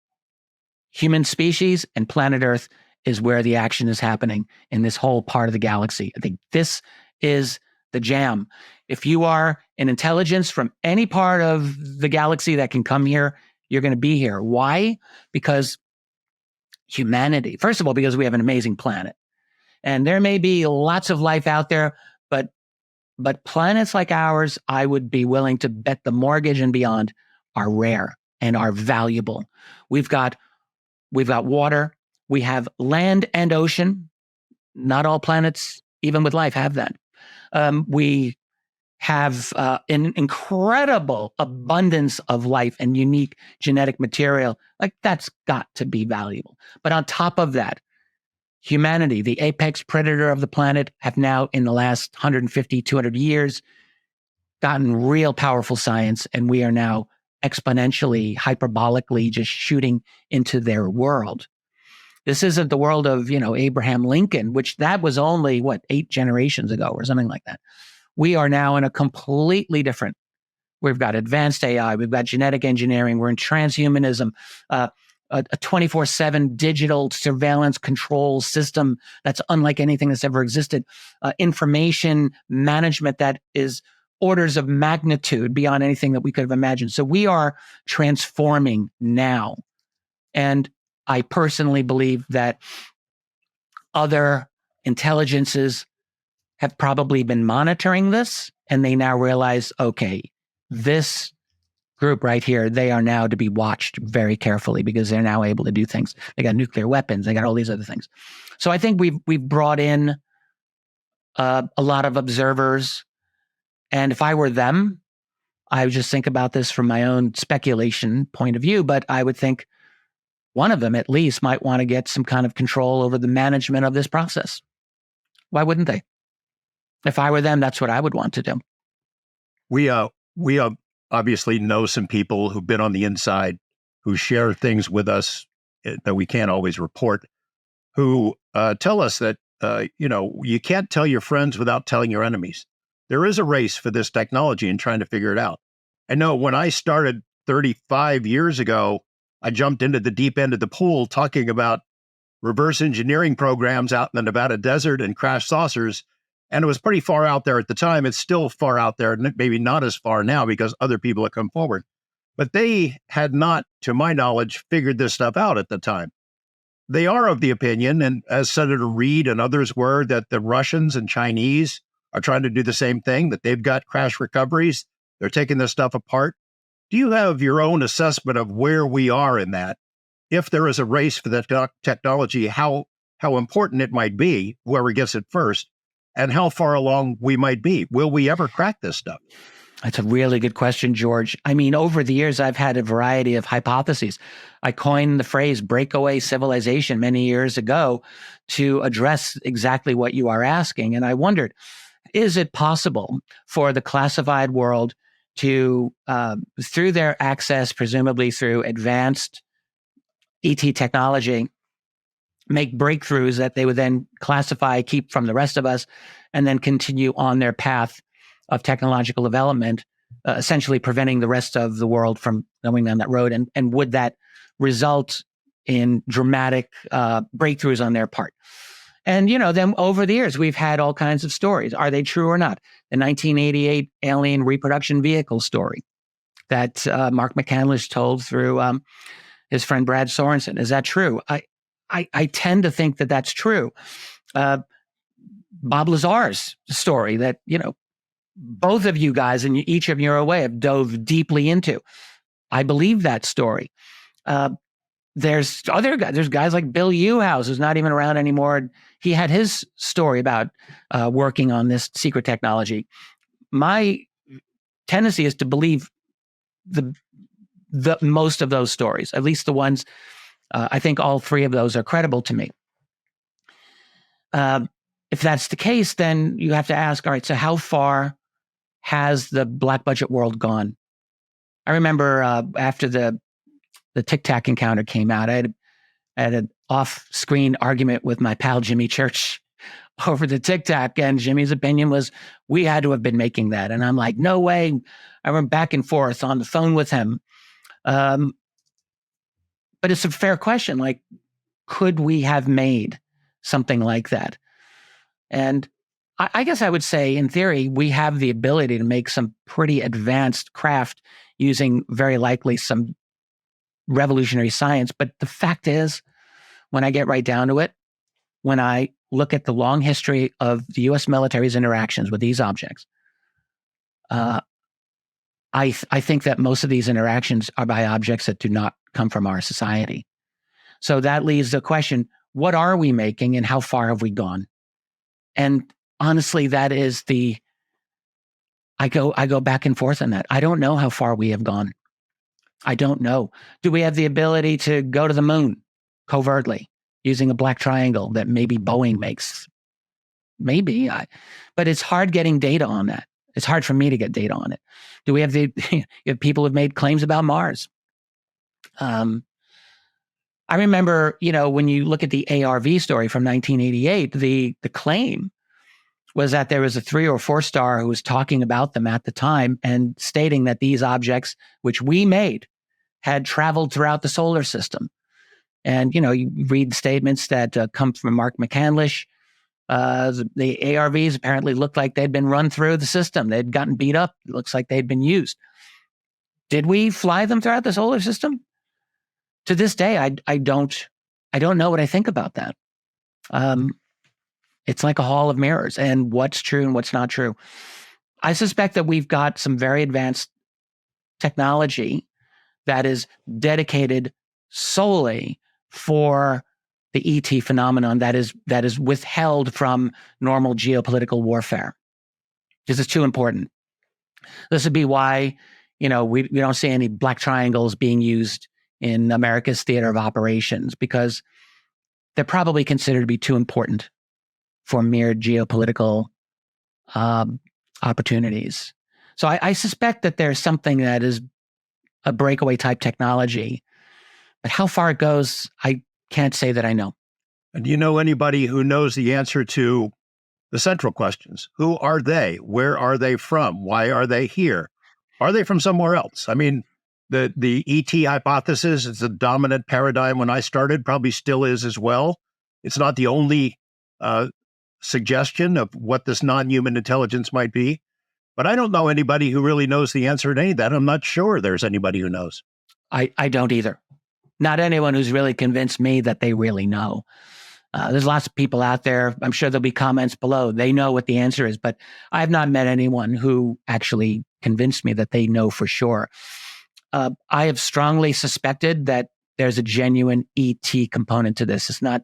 human species and planet Earth is where the action is happening in this whole part of the galaxy. I think this is the jam. If you are an intelligence from any part of the galaxy that can come here, you're going to be here. Why? Because humanity, first of all, because we have an amazing planet. And there may be lots of life out there, but planets like ours, I would be willing to bet the mortgage and beyond, are rare and are valuable. We've got water, we have land and ocean. Not all planets, even with life, have that. We have an incredible abundance of life and unique genetic material. Like, that's got to be valuable. But on top of that, humanity, the apex predator of the planet, have now in the last 150, 200 years gotten real powerful science, and we are now exponentially, hyperbolically just shooting into their world. This isn't the world of, Abraham Lincoln, which that was only, 8 generations ago or something like that. We are now in a completely different. We've got advanced AI, we've got genetic engineering, we're in transhumanism, a 24/7 digital surveillance control system that's unlike anything that's ever existed, information management that is orders of magnitude beyond anything that we could have imagined. So we are transforming now. And I personally believe that other intelligences have probably been monitoring this, and they now realize, okay, this group right here, they are now to be watched very carefully because they're now able to do things. They got nuclear weapons. They got all these other things. So I think we've brought in a lot of observers. And if I were them, I would just think about this from my own speculation point of view, but I would think one of them at least might want to get some kind of control over the management of this process. Why wouldn't they? If I were them, that's what I would want to do. We obviously know some people who've been on the inside, who share things with us that we can't always report, who tell us that, you can't tell your friends without telling your enemies. There is a race for this technology and trying to figure it out. I know when I started 35 years ago, I jumped into the deep end of the pool talking about reverse engineering programs out in the Nevada desert and crash saucers. And it was pretty far out there at the time. It's still far out there, maybe not as far now because other people have come forward. But they had not, to my knowledge, figured this stuff out at the time. They are of the opinion, and as Senator Reid and others were, that the Russians and Chinese are trying to do the same thing, that they've got crash recoveries. They're taking this stuff apart. Do you have your own assessment of where we are in that? If there is a race for the technology, how important it might be, whoever gets it first, and how far along we might be. Will we ever crack this stuff? That's a really good question, George. I mean, over the years, I've had a variety of hypotheses. I coined the phrase breakaway civilization many years ago to address exactly what you are asking. And I wondered, is it possible for the classified world to, through their access, presumably through advanced ET technology, make breakthroughs that they would then classify, keep from the rest of us, and then continue on their path of technological development, essentially preventing the rest of the world from going down that road? And would that result in dramatic breakthroughs on their part? And, then over the years, we've had all kinds of stories. Are they true or not? The 1988 alien reproduction vehicle story that Mark McCandless told through his friend Brad Sorensen. Is that true? I tend to think that that's true. Bob Lazar's story that, both of you guys and each of your way have dove deeply into. I believe that story. There's other guys. There's guys like Bill Uhouse, who's not even around anymore. He had his story about working on this secret technology. My tendency is to believe the most of those stories, at least the ones I think all three of those are credible to me. If that's the case, then you have to ask, all right, so how far has the black budget world gone? I remember after the Tic Tac encounter came out, I had an off-screen argument with my pal Jimmy Church over the Tic Tac, and Jimmy's opinion was we had to have been making that. And I'm like, no way. I went back and forth on the phone with him. But it's a fair question. Like, could we have made something like that? And I guess I would say, in theory, we have the ability to make some pretty advanced craft using very likely some revolutionary science. But the fact is, when I get right down to it, when I look at the long history of the U.S. military's interactions with these objects, I think that most of these interactions are by objects that do not come from our society. So that leaves the question, what are we making and how far have we gone? And honestly, that is I go back and forth on that. I don't know how far we have gone. I don't know. Do we have the ability to go to the moon covertly using a black triangle that maybe Boeing makes? Maybe. But it's hard getting data on that. It's hard for me to get data on it. Do we have if people have made claims about Mars? I remember, when you look at the ARV story from 1988, the claim was that there was a 3 or 4 star who was talking about them at the time and stating that these objects, which we made, had traveled throughout the solar system. And, you read statements that come from Mark McCandlish. The ARVs apparently looked like they'd been run through the system. They'd gotten beat up. It looks like they'd been used. Did we fly them throughout the solar system? To this day, I don't know what I think about that. It's like a hall of mirrors, and what's true and what's not true. I suspect that we've got some very advanced technology that is dedicated solely for the ET phenomenon that is withheld from normal geopolitical warfare. This is too important. This would be why, we don't see any black triangles being used in America's theater of operations, because they're probably considered to be too important for mere geopolitical opportunities. So I suspect that there's something that is a breakaway type technology, but how far it goes, I can't say that I know. And do you know anybody who knows the answer to the central questions? Who are they? Where are they from? Why are they here? Are they from somewhere else? I mean, the ET hypothesis is the dominant paradigm when I started, probably still is as well. It's not the only suggestion of what this non-human intelligence might be. But I don't know anybody who really knows the answer to any of that. I'm not sure there's anybody who knows. I don't either. Not anyone who's really convinced me that they really know. There's lots of people out there. I'm sure there'll be comments below. They know what the answer is, but I have not met anyone who actually convinced me that they know for sure. I have strongly suspected that there's a genuine ET component to this. It's not,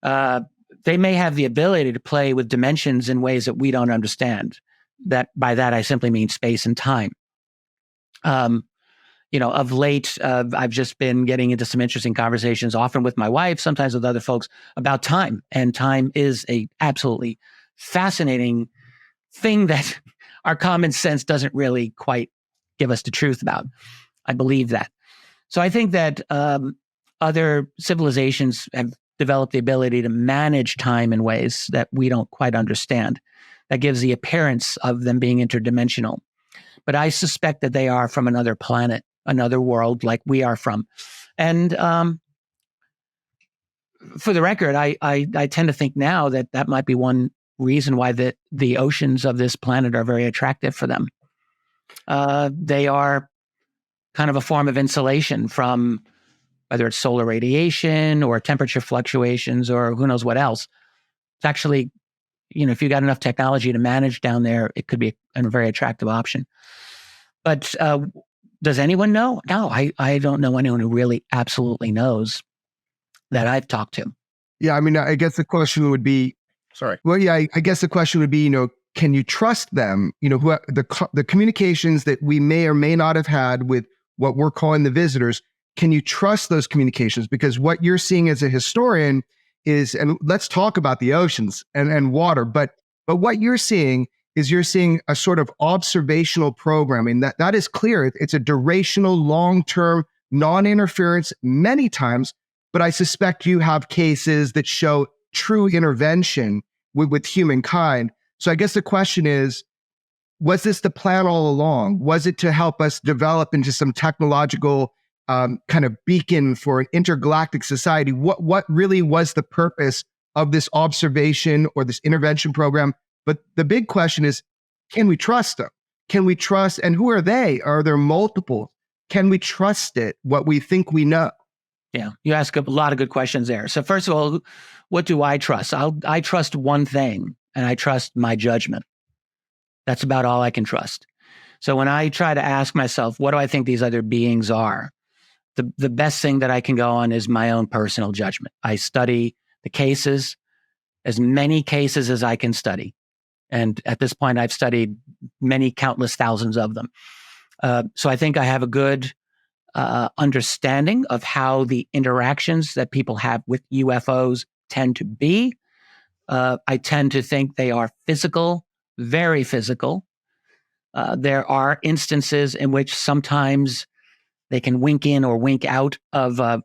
they may have the ability to play with dimensions in ways that we don't understand. By that, I simply mean space and time. Of late, I've just been getting into some interesting conversations, often with my wife, sometimes with other folks, about time. And time is a absolutely fascinating thing that our common sense doesn't really quite give us the truth about. I believe that. So I think that other civilizations have developed the ability to manage time in ways that we don't quite understand. That gives the appearance of them being interdimensional. But I suspect that they are from another planet, another world like we are from. And for the record, I tend to think now that might be one reason why the oceans of this planet are very attractive for them. They are kind of a form of insulation from whether it's solar radiation or temperature fluctuations or who knows what else. It's actually, if you got enough technology to manage down there, it could be a very attractive option. But does anyone know? No, I don't know anyone who really absolutely knows that I've talked to. Yeah, I mean, I guess the question would be, sorry. Well, yeah, I guess the question would be, can you trust them? Who the communications that we may or may not have had with what we're calling the visitors, can you trust those communications? Because what you're seeing as a historian is, and let's talk about the oceans and water, but what you're seeing is you're seeing a sort of observational programming that is clear. It's a durational, long-term, non-interference many times, but I suspect you have cases that show true intervention with humankind. So I guess the question is, was this the plan all along? Was it to help us develop into some technological kind of beacon for an intergalactic society? What really was the purpose of this observation or this intervention program? But the big question is, can we trust them? Can we trust, and who are they? Are there multiple? Can we trust it, what we think we know? Yeah, you ask a lot of good questions there. So first of all, what do I trust? I trust one thing, and I trust my judgment. That's about all I can trust. So when I try to ask myself, what do I think these other beings are? The best thing that I can go on is my own personal judgment. I study the cases, as many cases as I can study. And at this point, I've studied many countless thousands of them. So I think I have a good understanding of how the interactions that people have with UFOs tend to be. I tend to think they are physical, very physical. There are instances in which sometimes they can wink in or wink out of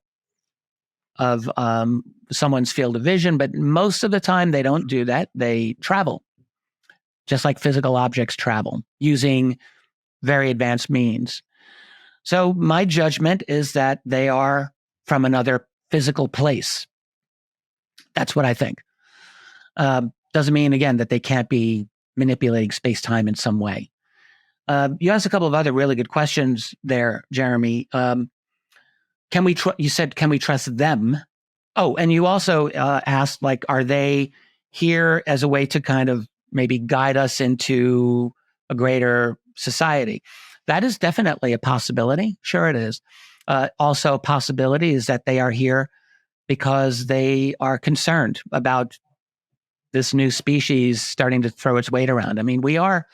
someone's field of vision, but most of the time they don't do that. They travel, just like physical objects travel, using very advanced means. So my judgment is that they are from another physical place. That's what I think. Doesn't mean, again, that they can't be manipulating space-time in some way. You asked a couple of other really good questions there, Jeremy. You said, can we trust them? Oh, and you also asked, like, are they here as a way to kind of maybe guide us into a greater society? That is definitely a possibility. Sure it is. Also a possibility is that they are here because they are concerned about this new species starting to throw its weight around. I mean, we're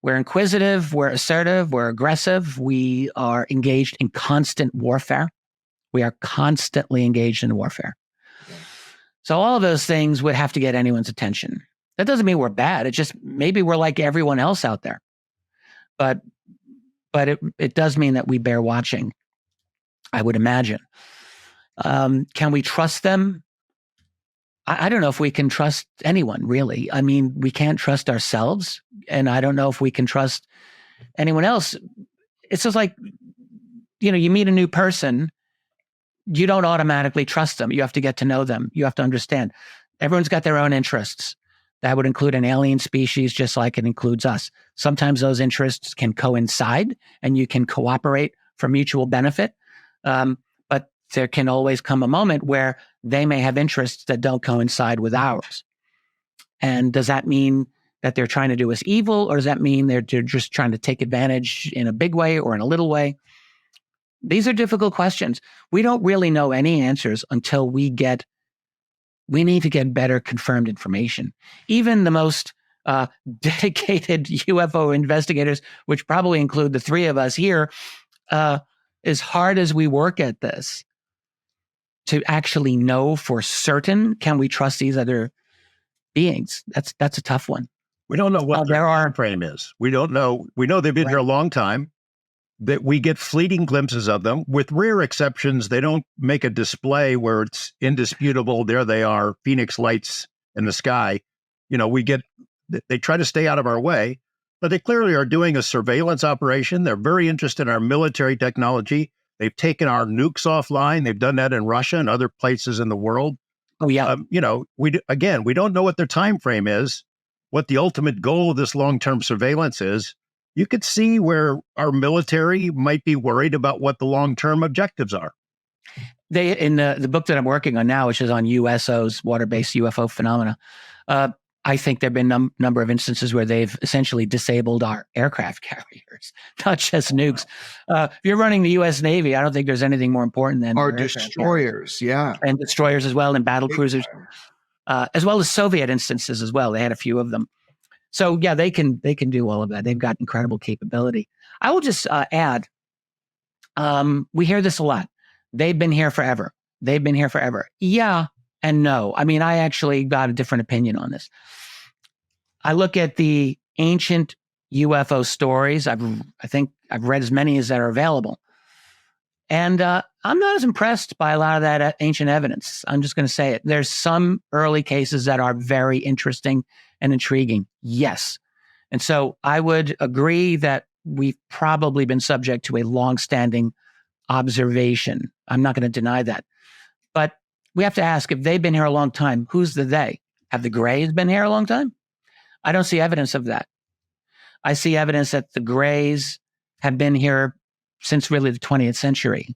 inquisitive, we're assertive, we're aggressive, we are engaged in constant warfare. We are constantly engaged in warfare. So all of those things would have to get anyone's attention. That doesn't mean we're bad. It's just maybe we're like everyone else out there. But it does mean that we bear watching, I would imagine. Can we trust them? I don't know if we can trust anyone, really. I mean, we can't trust ourselves, and I don't know if we can trust anyone else. It's just like, you meet a new person, you don't automatically trust them. You have to get to know them. You have to understand. Everyone's got their own interests. That would include an alien species, just like it includes us. Sometimes those interests can coincide, and you can cooperate for mutual benefit. But there can always come a moment where they may have interests that don't coincide with ours. And does that mean that they're trying to do us evil, or does that mean they're just trying to take advantage in a big way or in a little way? These are difficult questions. We don't really know any answers until we need to get better confirmed information. Even the most dedicated UFO investigators, which probably include the three of us here, as hard as we work at this, to actually know for certain, can we trust these other beings? That's a tough one. We don't know what their time frame is. We don't know. We know they've been here a long time, that we get fleeting glimpses of them. With rare exceptions, they don't make a display where it's indisputable. There they are, Phoenix lights in the sky. They try to stay out of our way, but they clearly are doing a surveillance operation. They're very interested in our military technology. They've taken our nukes offline. They've done that in Russia and other places in the world. Oh, yeah. We don't know what their time frame is, what the ultimate goal of this long-term surveillance is. You could see where our military might be worried about what the long-term objectives are. They, in the book that I'm working on now, which is on USOs, water-based UFO phenomena, I think there have been a number of instances where they've essentially disabled our aircraft carriers, not just nukes. If you're running the U.S. Navy, I don't think there's anything more important than our destroyers, and destroyers as well, and battle cruisers, as well as Soviet instances as well. They had a few of them. So yeah, they can do all of that. They've got incredible capability. I will just add We hear this a lot. They've been here forever. They've been here forever. Yeah and no. I mean, I actually got a different opinion on this. I look at the ancient UFO stories. I think I've read as many as that are available. And I'm not as impressed by a lot of that ancient evidence. I'm just going to say it. There's some early cases that are very interesting and intriguing. Yes. And so I would agree that we've probably been subject to a longstanding observation. I'm not going to deny that. But we have to ask, if they've been here a long time, who's the they? Have the Greys been here a long time? I don't see evidence of that. I see evidence that the Greys have been here since really the 20th century.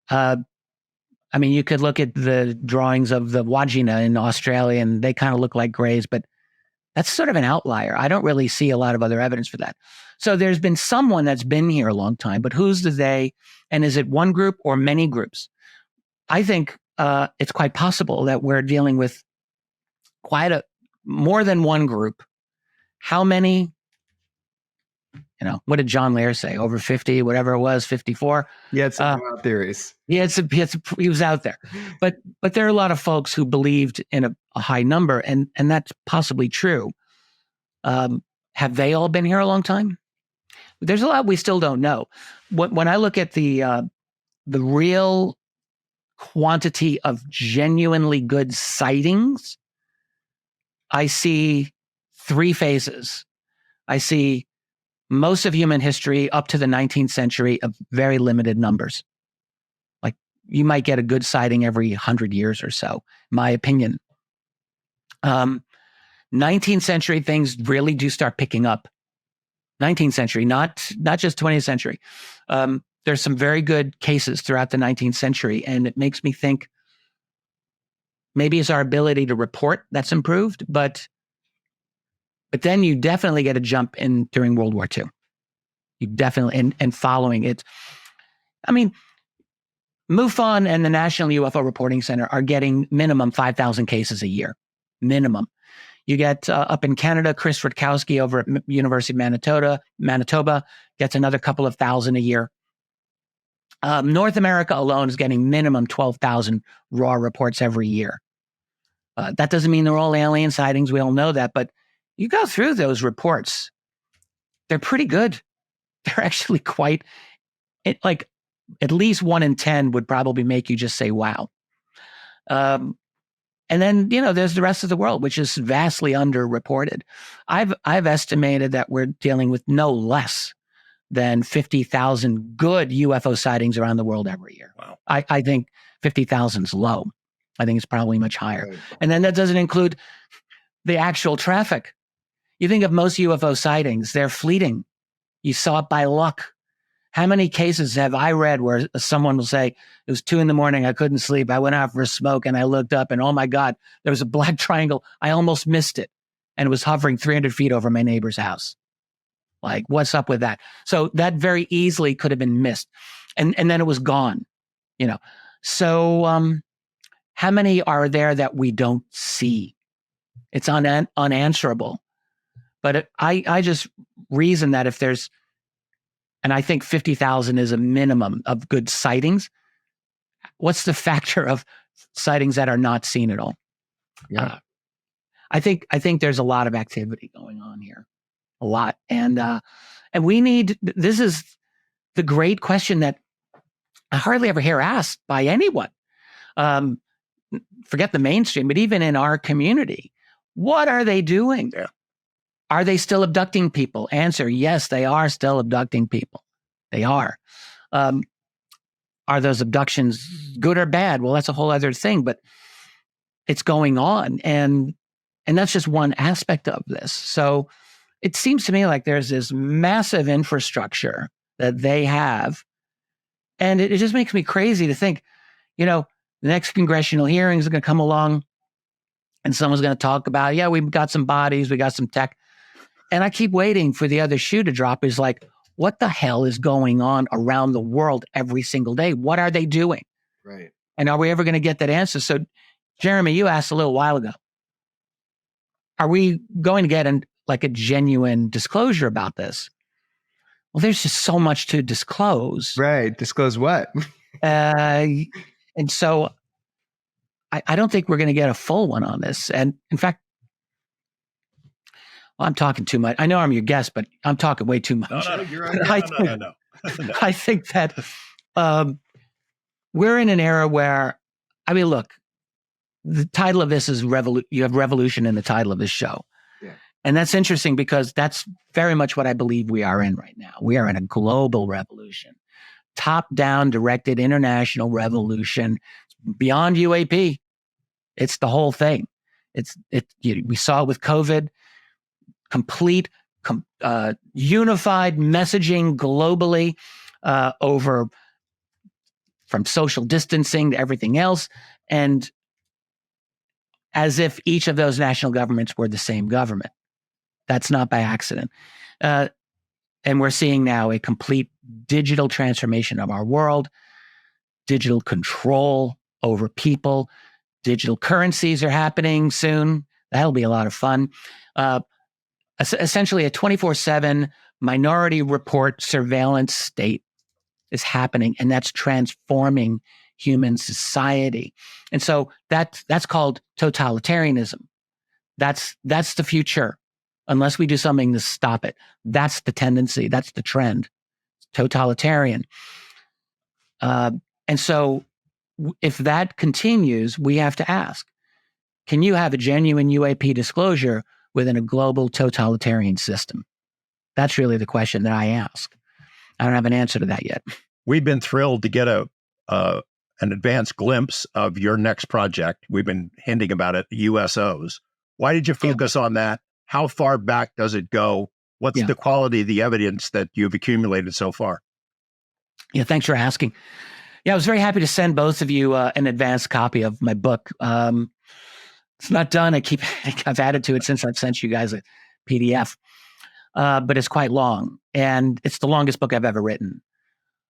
I mean, you could look at the drawings of the Wagina in Australia, and they kind of look like Greys, but that's sort of an outlier. I don't really see a lot of other evidence for that. So there's been someone that's been here a long time, but who's the they? And is it one group or many groups? I think it's quite possible that we're dealing with more than one group. How many? What did John Lear say? Over 50, whatever it was, 54. Yeah, it's wild theories. Yeah, he was out there, but there are a lot of folks who believed in a high number, and that's possibly true. Have they all been here a long time? There's a lot we still don't know. When I look at the real quantity of genuinely good sightings, I see three phases. I see most of human history up to the 19th century of very limited numbers. Like, you might get a good sighting every 100 years or so, my opinion. 19th century, things really do start picking up. 19th century, not just 20th century. There's some very good cases throughout the 19th century, and it makes me think maybe it's our ability to report that's improved, but then you definitely get a jump in during World War II. You definitely, and following it. I mean, MUFON and the National UFO Reporting Center are getting minimum 5,000 cases a year. Minimum. You get up in Canada, Chris Rutkowski over at University of Manitoba gets another couple of thousand a year. North America alone is getting minimum 12,000 raw reports every year. That doesn't mean they're all alien sightings. We all know that, but you go through those reports, they're pretty good. They're actually quite, like, at least 1 in 10 would probably make you just say, wow. And then, there's the rest of the world, which is vastly underreported. I've estimated that we're dealing with no less than 50,000 good UFO sightings around the world every year. Wow. I think 50,000 is low. I think it's probably much higher. Right. And then that doesn't include the actual traffic. You think of most UFO sightings, they're fleeting. You saw it by luck. How many cases have I read where someone will say, it was 2 a.m, I couldn't sleep, I went out for a smoke, and I looked up, and oh my God, there was a black triangle. I almost missed it, and it was hovering 300 feet over my neighbor's house. Like, what's up with that? So that very easily could have been missed. And then it was gone, So how many are there that we don't see? It's unanswerable. But I just reason that if there's, and I think 50,000 is a minimum of good sightings, what's the factor of sightings that are not seen at all? Yeah. I think there's a lot of activity going on here. A lot. And we need, this is the great question that I hardly ever hear asked by anyone. Forget the mainstream, but even in our community, what are they doing? Yeah. Are they still abducting people? Answer, yes, they are still abducting people. They are. Are those abductions good or bad? Well, that's a whole other thing, but it's going on. And that's just one aspect of this. So it seems to me like there's this massive infrastructure that they have. And it just makes me crazy to think, the next congressional hearings are going to come along and someone's going to talk about, yeah, we've got some bodies, we got some tech. And I keep waiting for the other shoe to drop. Is like, what the hell is going on around the world every single day? What are they doing? Right. And are we ever going to get that answer? So, Jeremy, you asked a little while ago, are we going to get a genuine disclosure about this? Well, there's just so much to disclose. Right. Disclose what? And so I don't think we're going to get a full one on this. And in fact, well, I'm talking too much. I know I'm your guest, but I'm talking way too much. No, you're right. No. I think that we're in an era where, I mean, look, the title of this is you have revolution in the title of this show. Yeah. And that's interesting because that's very much what I believe we are in right now. We are in a global revolution, top-down directed international revolution beyond UAP. It's the whole thing. We saw it with COVID, complete, unified messaging globally over from social distancing to everything else. And as if each of those national governments were the same government. That's not by accident. And we're seeing now a complete digital transformation of our world, digital control over people, digital currencies are happening soon. That'll be a lot of fun. Essentially a 24/7 minority report surveillance state is happening, and that's transforming human society. And so that's called totalitarianism. That's the future, unless we do something to stop it. That's the tendency. That's the trend. Totalitarian. And so if that continues, we have to ask, can you have a genuine UAP disclosure within a global totalitarian system? That's really the question that I ask. I don't have an answer to that yet. We've been thrilled to get an advanced glimpse of your next project. We've been hinting about it, USOs. Why did you focus on that? How far back does it go? What's the quality of the evidence that you've accumulated so far? Yeah, thanks for asking. Yeah, I was very happy to send both of you an advanced copy of my book. It's not done. I've added to it since I've sent you guys a PDF, but it's quite long, and it's the longest book I've ever written.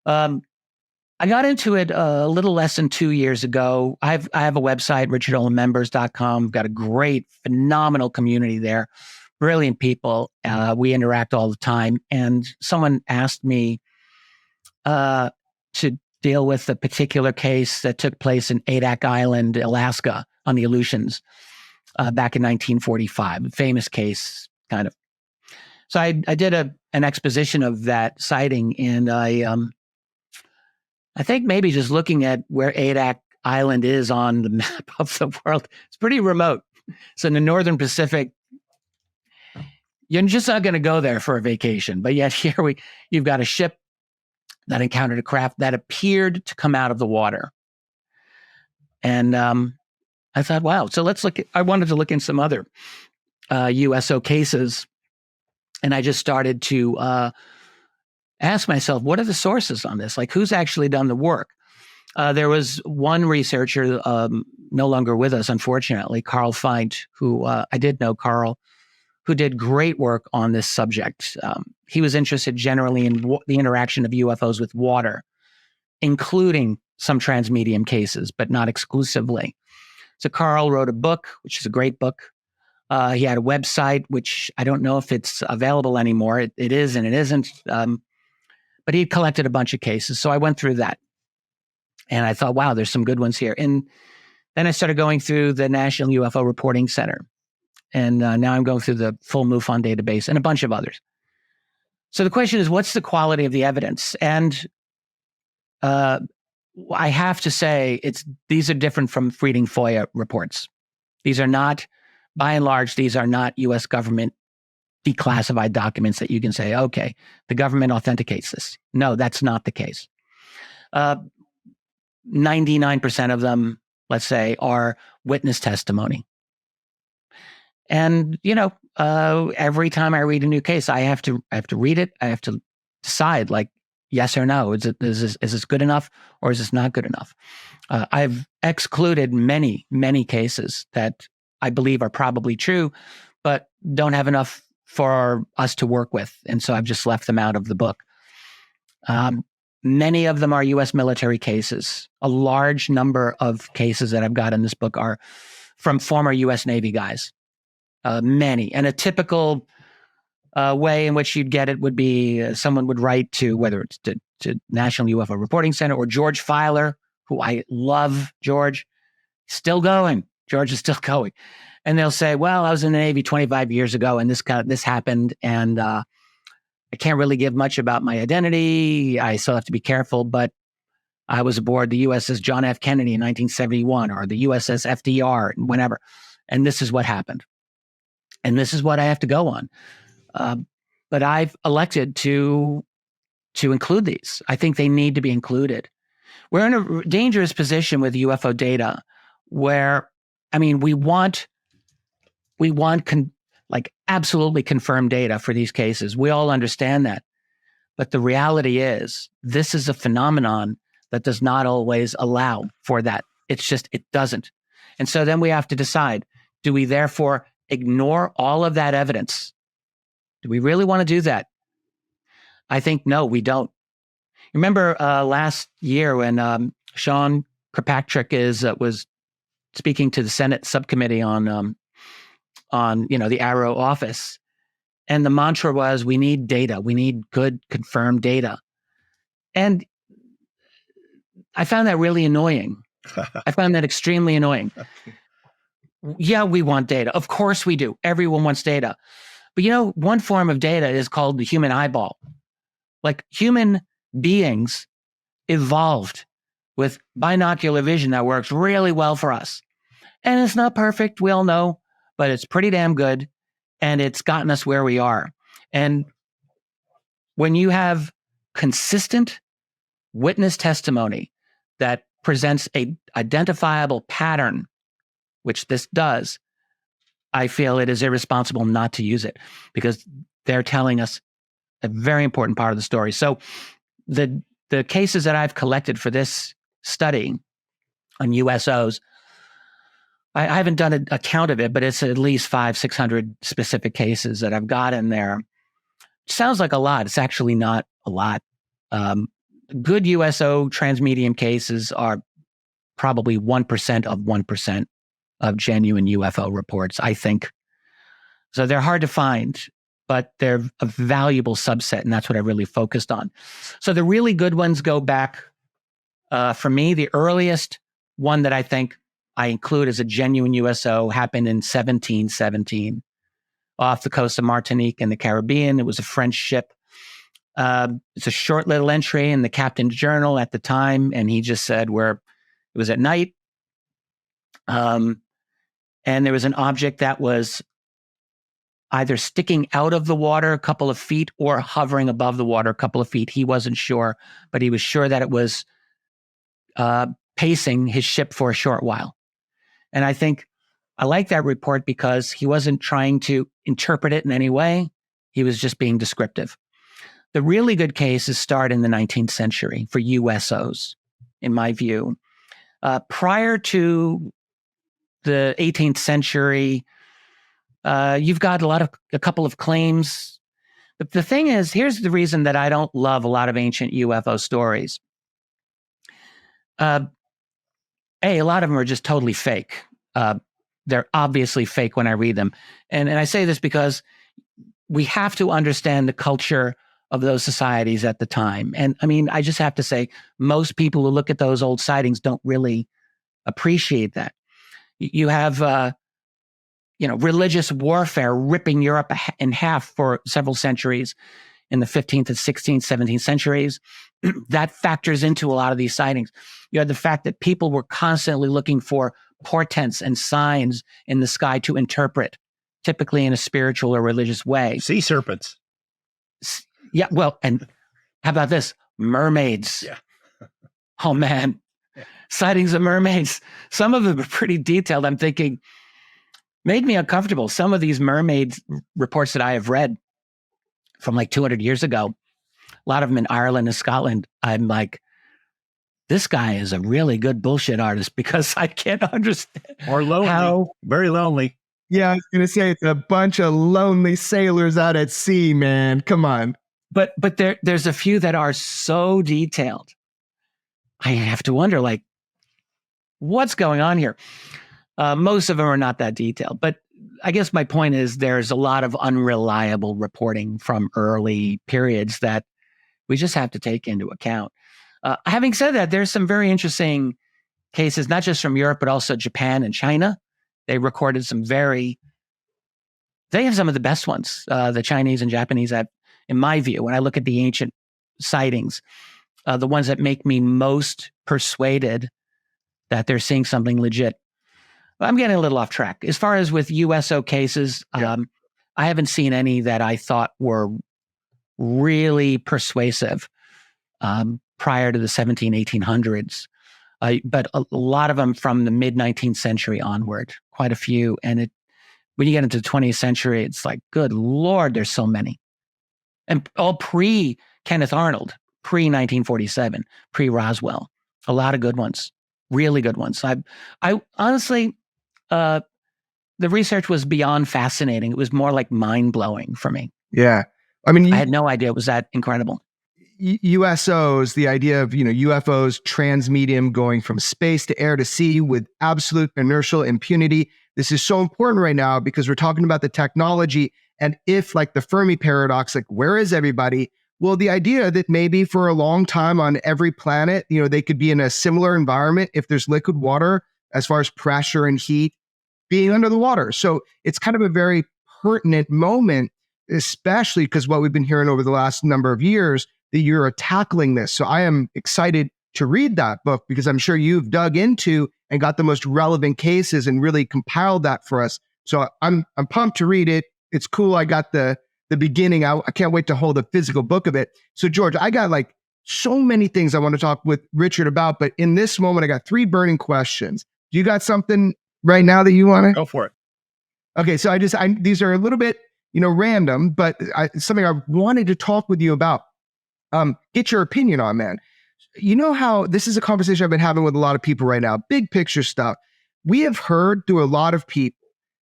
I got into it a little less than 2 years ago. I have a website, richarddolanmembers.com. Got a great, phenomenal community there. Brilliant people. We interact all the time. And someone asked me to deal with a particular case that took place in Adak Island, Alaska, on the Aleutians back in 1945. A famous case, kind of. So I did an exposition of that sighting, and I think maybe just looking at where Adak Island is on the map of the world, it's pretty remote. So in the Northern Pacific, you're just not going to go there for a vacation. But yet here you've got a ship that encountered a craft that appeared to come out of the water. And I thought, wow. So I wanted to look in some other USO cases. And I just started to ask myself, what are the sources on this? Like, who's actually done the work? There was one researcher, no longer with us, unfortunately, Carl Feint, who I did know Carl, who did great work on this subject. He was interested generally in the interaction of UFOs with water, including some transmedium cases, but not exclusively. So Carl wrote a book, which is a great book. He had a website, which I don't know if it's available anymore. It is and it isn't. But he collected a bunch of cases. So I went through that. And I thought, wow, there's some good ones here. And then I started going through the National UFO Reporting Center. And now I'm going through the full MUFON database and a bunch of others. So the question is, what's the quality of the evidence? And I have to say, these are different from reading FOIA reports. These are not, by and large, these are not U.S. government declassified documents that you can say, okay, the government authenticates this. No, that's not the case. 99% of them, let's say, are witness testimony. And, every time I read a new case, I have to read it. I have to decide, like, yes or no. Is this good enough or is this not good enough? I've excluded many, many cases that I believe are probably true, but don't have enough for us to work with. And so I've just left them out of the book. Many of them are U.S. military cases. A large number of cases that I've got in this book are from former U.S. Navy guys. Many. And a typical way in which you'd get it would be someone would write to, whether it's to National UFO Reporting Center or George Filer, who I love. George, still going. George is still going. And they'll say, well, I was in the Navy 25 years ago and this happened. And I can't really give much about my identity. I still have to be careful, but I was aboard the USS John F. Kennedy in 1971 or the USS FDR, whenever. And this is what happened. And this is what I have to go on. But I've elected to include these. I think they need to be included. We're in a dangerous position with UFO data where, I mean, we want absolutely confirmed data for these cases. We all understand that. But the reality is, this is a phenomenon that does not always allow for that. It's just, it doesn't. And so then we have to decide, do we therefore ignore all of that evidence? Do we really want to do that? I think, no, we don't. Remember last year when Sean Kirkpatrick was speaking to the Senate subcommittee on the Arrow office, and the mantra was, we need data. We need good confirmed data. And I found that really annoying. I found that extremely annoying. Yeah, we want data. Of course we do. Everyone wants data. But one form of data is called the human eyeball. Like, human beings evolved with binocular vision that works really well for us. And it's not perfect, we all know, but it's pretty damn good. And it's gotten us where we are. And when you have consistent witness testimony that presents a identifiable pattern, which this does, I feel it is irresponsible not to use it, because they're telling us a very important part of the story. So the cases that I've collected for this study on USOs, I haven't done a count of it, but it's at least 500-600 specific cases that I've got in there. It sounds like a lot. It's actually not a lot. Good USO transmedium cases are probably 1% of 1% of genuine UFO reports, I think. So they're hard to find, but they're a valuable subset, and that's what I really focused on. So the really good ones go back, for me, the earliest one that I think I include as a genuine USO happened in 1717 off the coast of Martinique in the Caribbean. It was a French ship. It's a short little entry in the captain's journal at the time, and he just said it was at night, and there was an object that was either sticking out of the water a couple of feet or hovering above the water a couple of feet. He wasn't sure, but he was sure that it was pacing his ship for a short while. And I think I like that report because he wasn't trying to interpret it in any way. He was just being descriptive. The really good cases start in the 19th century for USOs, in my view. Prior to the 18th century, you've got a couple of claims. But the thing is, here's the reason that I don't love a lot of ancient UFO stories. A lot of them are just totally fake. They're obviously fake when I read them. And I say this because we have to understand the culture of those societies at the time. And I mean, I just have to say, most people who look at those old sightings don't really appreciate that. You have, religious warfare ripping Europe in half for several centuries in the 15th and 16th, 17th centuries. That factors into a lot of these sightings. You had the fact that people were constantly looking for portents and signs in the sky to interpret, typically in a spiritual or religious way. Sea serpents. Yeah, well, and how about this? Mermaids. Yeah. Oh, man. Sightings of mermaids. Some of them are pretty detailed. I'm thinking, made me uncomfortable. Some of these mermaid reports that I have read from like 200 years ago, a lot of them in Ireland and Scotland, I'm like, this guy is a really good bullshit artist because I can't understand. Or lonely. Very lonely. Yeah, I was going to say it's a bunch of lonely sailors out at sea, man. Come on. But there's a few that are so detailed. I have to wonder, what's going on here? Most of them are not that detailed. But I guess my point is there's a lot of unreliable reporting from early periods that we just have to take into account. Having said that, there's some very interesting cases, not just from Europe, but also Japan and China. They recorded they have some of the best ones. The Chinese and Japanese have, in my view, when I look at the ancient sightings, the ones that make me most persuaded that they're seeing something legit. I'm getting a little off track. As far as with USO cases, I haven't seen any that I thought were really persuasive prior to the 1800s. But a lot of them from the mid-19th century onward, quite a few. And when you get into the 20th century, it's like, good Lord, there's so many. And all pre-Kenneth Arnold, pre-1947, pre-Roswell. A lot of good ones, really good ones. I honestly, the research was beyond fascinating. It was more like mind-blowing for me. Yeah. I mean, I had no idea it was that incredible. USOs, the idea of, UFOs, transmedium going from space to air to sea with absolute inertial impunity. This is so important right now because we're talking about the technology. And if, like the Fermi paradox, like, where is everybody? Well, the idea that maybe for a long time on every planet, they could be in a similar environment if there's liquid water as far as pressure and heat being under the water. So it's kind of a very pertinent moment, especially because what we've been hearing over the last number of years, that you're tackling this. So I am excited to read that book because I'm sure you've dug into and got the most relevant cases and really compiled that for us. So I'm pumped to read it. It's cool. I got the beginning. I can't wait to hold a physical book of it. So George, I got like so many things I want to talk with Richard about, but in this moment, I got 3 burning questions. Do you got something right now that you want to? Go for it. Okay. So these are a little bit, random, but something I wanted to talk with you about. Get your opinion on, man. You know how this is a conversation I've been having with a lot of people right now, big picture stuff. We have heard through a lot of people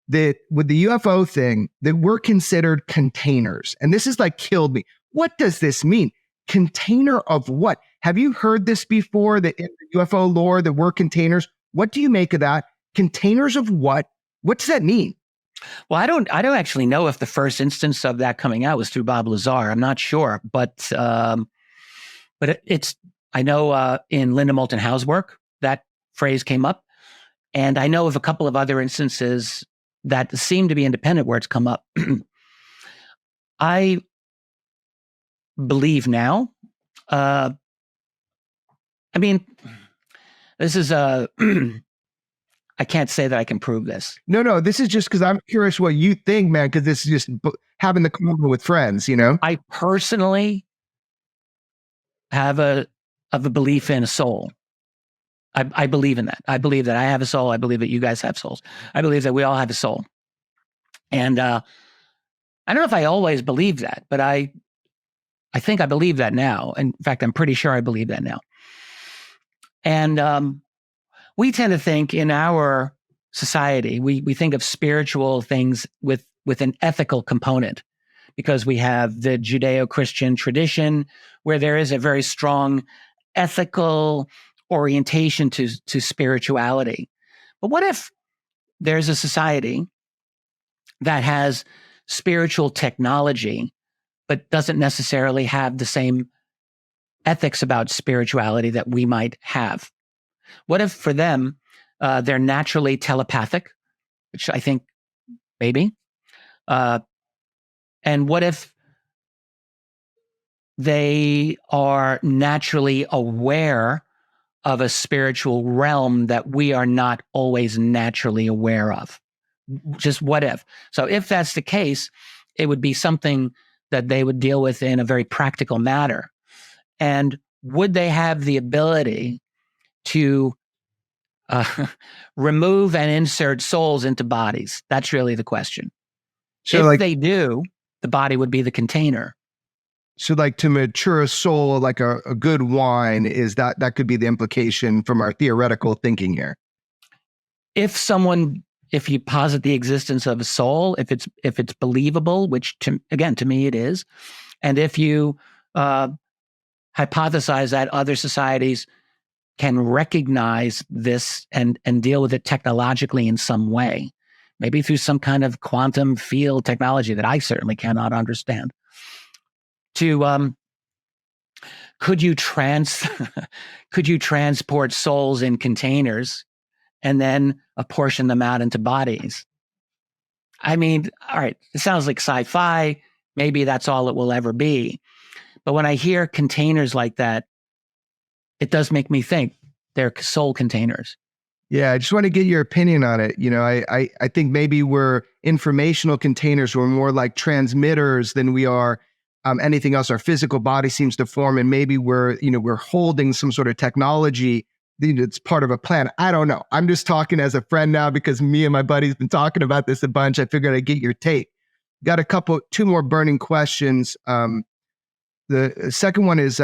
that with the UFO thing, that we're considered containers. And this is like killed me. What does this mean? Container of what? Have you heard this before, that in the UFO lore that we're containers? What do you make of that? Containers of what? What does that mean? Well, I don't actually know if the first instance of that coming out was through Bob Lazar. I'm not sure, but it's. I know in Linda Moulton Howe's work that phrase came up, and I know of a couple of other instances that seem to be independent where it's come up. I believe now. I mean, this is a. I can't say that I can prove this. No, this is just because I'm curious what you think, man, because this is just having the convo with friends, I personally have a belief in a soul. I believe in that. I believe that I have a soul. I believe that you guys have souls. I believe that we all have a soul. And I don't know if I always believed that, but I think I believe that now. In fact, I'm pretty sure I believe that now. And we tend to think in our society, we think of spiritual things with an ethical component, because we have the Judeo-Christian tradition where there is a very strong ethical orientation to spirituality. But what if there's a society that has spiritual technology, but doesn't necessarily have the same ethics about spirituality that we might have? What if for them, they're naturally telepathic, which I think maybe. And what if they are naturally aware of a spiritual realm that we are not always naturally aware of? Just what if? So if that's the case, it would be something that they would deal with in a very practical manner. And would they have the ability to remove and insert souls into bodies? That's really the question. So if they do, the body would be the container. So like to mature a soul, like a good wine, is that could be the implication from our theoretical thinking here. If you posit the existence of a soul, if it's believable, which to me it is, and if you hypothesize that other societies can recognize this and deal with it technologically in some way, maybe through some kind of quantum field technology that I certainly cannot understand. Could you transport souls in containers and then apportion them out into bodies? I mean, all right, it sounds like sci-fi. Maybe that's all it will ever be. But when I hear containers like that, it does make me think they're soul containers. Yeah, I just want to get your opinion on it. I think maybe we're informational containers. We're more like transmitters than we are anything else. Our physical body seems to form, and maybe we're holding some sort of technology that's part of a plan. I don't know. I'm just talking as a friend now because me and my buddy's been talking about this a bunch. I figured I'd get your take. Got two more burning questions. The second one is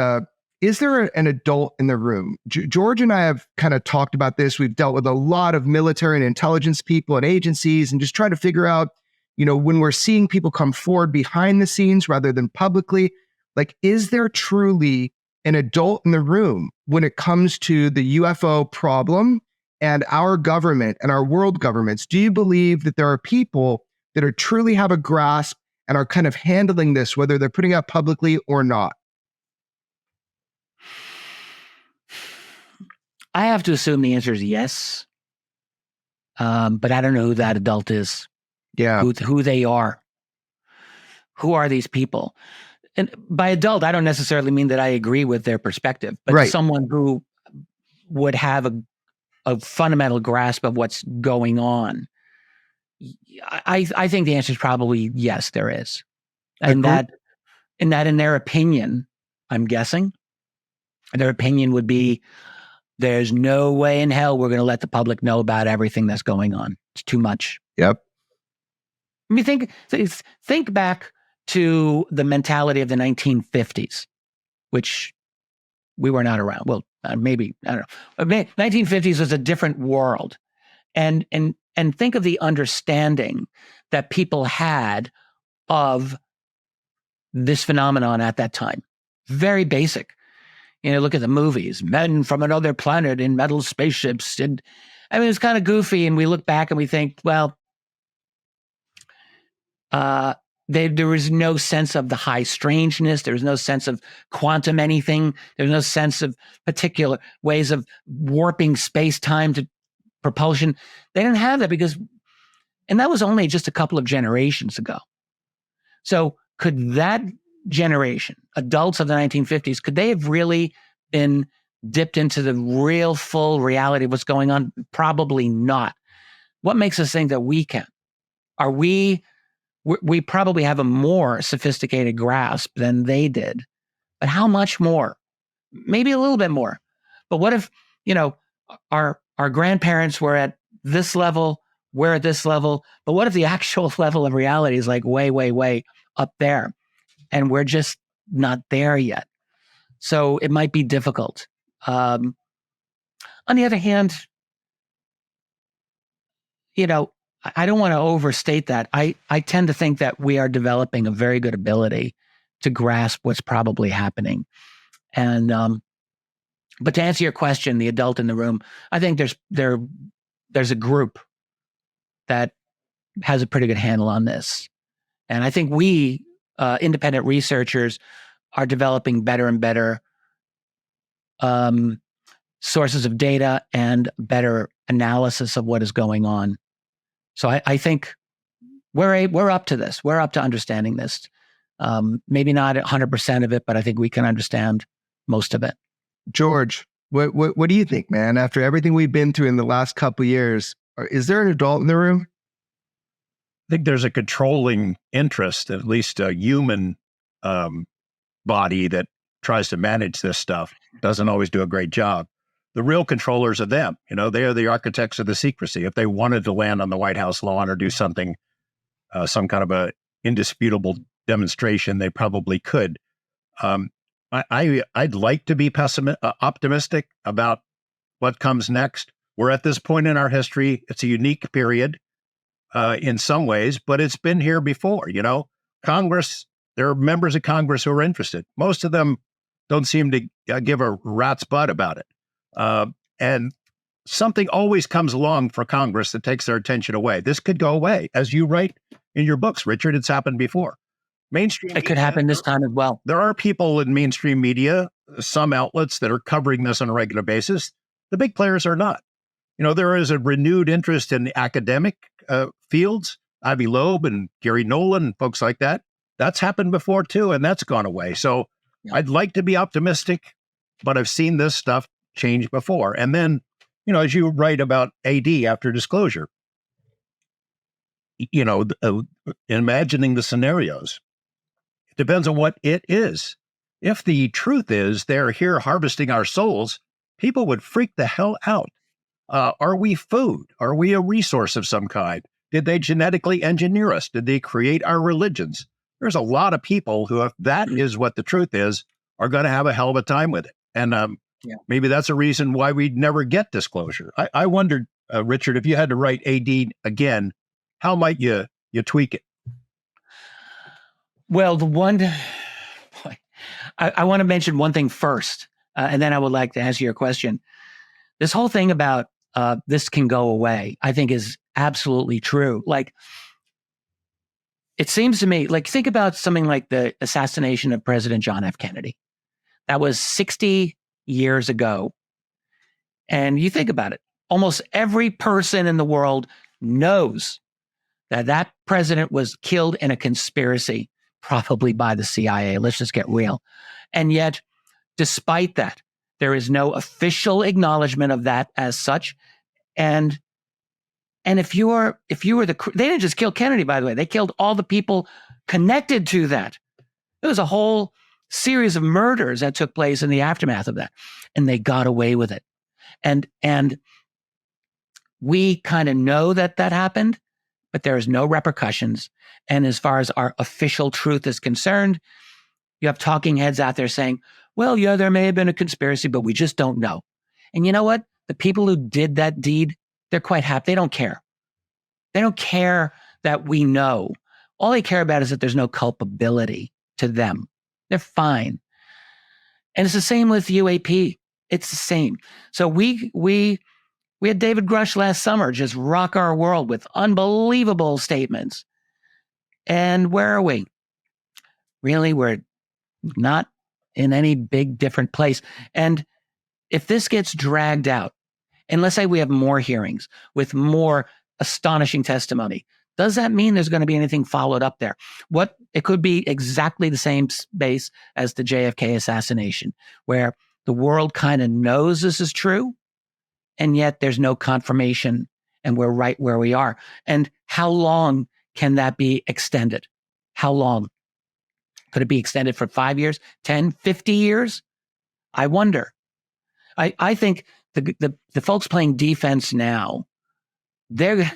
there an adult in the room? George and I have kind of talked about this. We've dealt with a lot of military and intelligence people and agencies and just trying to figure out, when we're seeing people come forward behind the scenes rather than publicly, like, is there truly an adult in the room when it comes to the UFO problem and our government and our world governments? Do you believe that there are people that are truly have a grasp and are kind of handling this, whether they're putting out publicly or not? I have to assume the answer is yes. But I don't know who that adult is. Yeah. Who they are. Who are these people? And by adult, I don't necessarily mean that I agree with their perspective, but right. Someone who would have a fundamental grasp of what's going on. I think the answer is probably yes, there is. And that in their opinion, I'm guessing, their opinion would be, there's no way in hell we're going to let the public know about everything that's going on. It's too much. Yep. I mean, think back to the mentality of the 1950s, which we were not around. Well, maybe, I don't know. 1950s was a different world. And think of the understanding that people had of this phenomenon at that time. Very basic. Look at the movies, men from another planet in metal spaceships. And I mean, it's kind of goofy. And we look back and we think, well, there was no sense of the high strangeness. There was no sense of quantum anything. There was no sense of particular ways of warping space-time to propulsion. They didn't have that and that was only just a couple of generations ago. So could that generation, adults of the 1950s, could they have really been dipped into the real full reality of what's going on? Probably not. What makes us think that we can? Are we probably have a more sophisticated grasp than they did, but how much more? Maybe a little bit more. But what if, our grandparents were at this level, we're at this level, but what if the actual level of reality is like way, way, way up there? And we're just not there yet. So it might be difficult. On the other hand, I don't want to overstate that. I tend to think that we are developing a very good ability to grasp what's probably happening. And but to answer your question, the adult in the room, I think there's a group that has a pretty good handle on this. And I think we, independent researchers, are developing better and better sources of data and better analysis of what is going on. So I think we're up to this. We're up to understanding this. Maybe not 100% of it, but I think we can understand most of it. George, what do you think, man? After everything we've been through in the last couple of years, is there an adult in the room? I think there's a controlling interest, at least a human body that tries to manage this stuff. Doesn't always do a great job. The real controllers are them. They are the architects of the secrecy. If they wanted to land on the White House lawn or do something, some kind of a indisputable demonstration, they probably could. I'd like to be optimistic about what comes next. We're at this point in our history. It's a unique period in some ways, but it's been here before. Congress, there are members of Congress who are interested. Most of them don't seem to give a rat's butt about it. And something always comes along for Congress that takes their attention away. This could go away. As you write in your books, Richard, it's happened before. Mainstream It could happen this time as well. There are people in mainstream media, some outlets that are covering this on a regular basis. The big players are not. There is a renewed interest in the academic fields, Ivy Loeb and Gary Nolan and folks like that. That's happened before too, and that's gone away. So I'd like to be optimistic, but I've seen this stuff change before. And then, as you write about AD after disclosure, imagining the scenarios, it depends on what it is. If the truth is they're here harvesting our souls, people would freak the hell out. Are we food? Are we a resource of some kind? Did they genetically engineer us? Did they create our religions? There's a lot of people who, if that is what the truth is, are going to have a hell of a time with it. And maybe that's a reason why we'd never get disclosure. I wondered, Richard, if you had to write AD again, how might you tweak it? Well, I want to mention one thing first, and then I would like to answer your question. This whole thing about this can go away, I think is absolutely true. Like, it seems to me, like, think about something like the assassination of President John F. Kennedy. That was 60 years ago. And you think about it, almost every person in the world knows that that president was killed in a conspiracy, probably by the CIA. Let's just get real. And yet, despite that, there is no official acknowledgement of that as such. And if you were they didn't just kill Kennedy, by the way, they killed all the people connected to that. There was a whole series of murders that took place in the aftermath of that, and they got away with it. And we kind of know that happened, but there is no repercussions. And as far as our official truth is concerned, you have talking heads out there saying, well, yeah, there may have been a conspiracy, but we just don't know. And you know what? The people who did that deed, they're quite happy. They don't care. They don't care that we know. All they care about is that there's no culpability to them. They're fine. And it's the same with UAP. It's the same. So we had David Grush last summer just rock our world with unbelievable statements. And where are we? Really, we're not in any big different place. And if this gets dragged out, and let's say we have more hearings with more astonishing testimony, does that mean there's going to be anything followed up there? It could be exactly the same space as the JFK assassination, where the world kind of knows this is true, and yet there's no confirmation, and we're right where we are. And how long can that be extended? How long? Could it be extended for 5 years, 10, 50 years? I wonder. I think the folks playing defense now, they're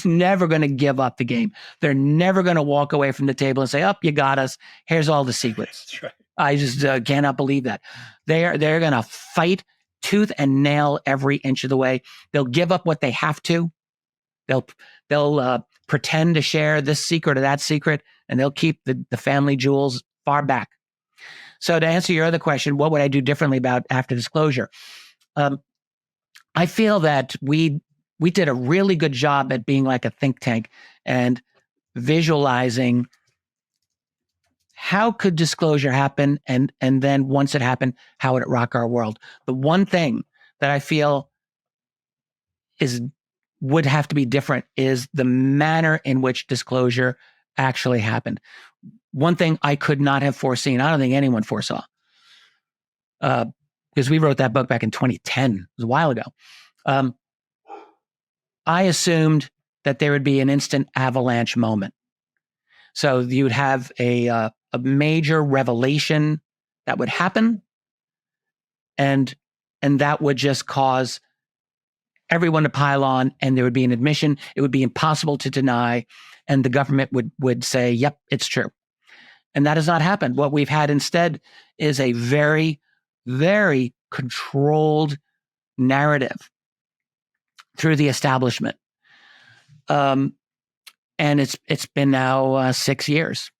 never going to give up the game. They're never going to walk away from the table and say, "Oh, you got us. Here's all the secrets." That's right. I just cannot believe that. They're going to fight tooth and nail every inch of the way. They'll give up what they have to. They'll pretend to share this secret or that secret, and they'll keep the family jewels far back. So to answer your other question, what would I do differently about after disclosure? I feel that we did a really good job at being like a think tank and visualizing how could disclosure happen, and then once it happened, how would it rock our world? The one thing that I feel would have to be different is the manner in which disclosure actually happened. One thing I could not have foreseen, I don't think anyone foresaw, because we wrote that book back in 2010, it was a while ago. I assumed that there would be an instant avalanche moment. So you would have a major revelation that would happen, and that would just cause everyone to pile on, and there would be an admission. It would be impossible to deny, and the government would say, "Yep, it's true." And that has not happened. What we've had instead is a very, very controlled narrative through the establishment. And it's been now 6 years,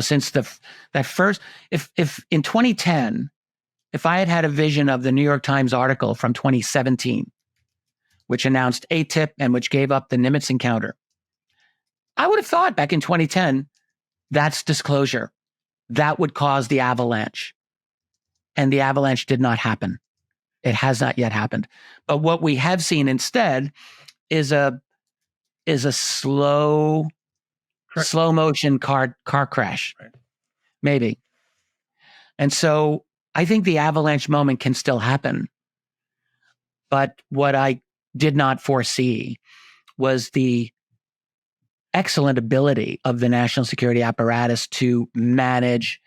since that first, if in 2010, if I had had a vision of the New York Times article from 2017, which announced ATIP and which gave up the Nimitz encounter. I would have thought back in 2010, that's disclosure. That would cause the avalanche. And the avalanche did not happen. It has not yet happened. But what we have seen instead is a slow motion car crash, maybe. And so I think the avalanche moment can still happen. But what I did not foresee was the excellent ability of the national security apparatus to manage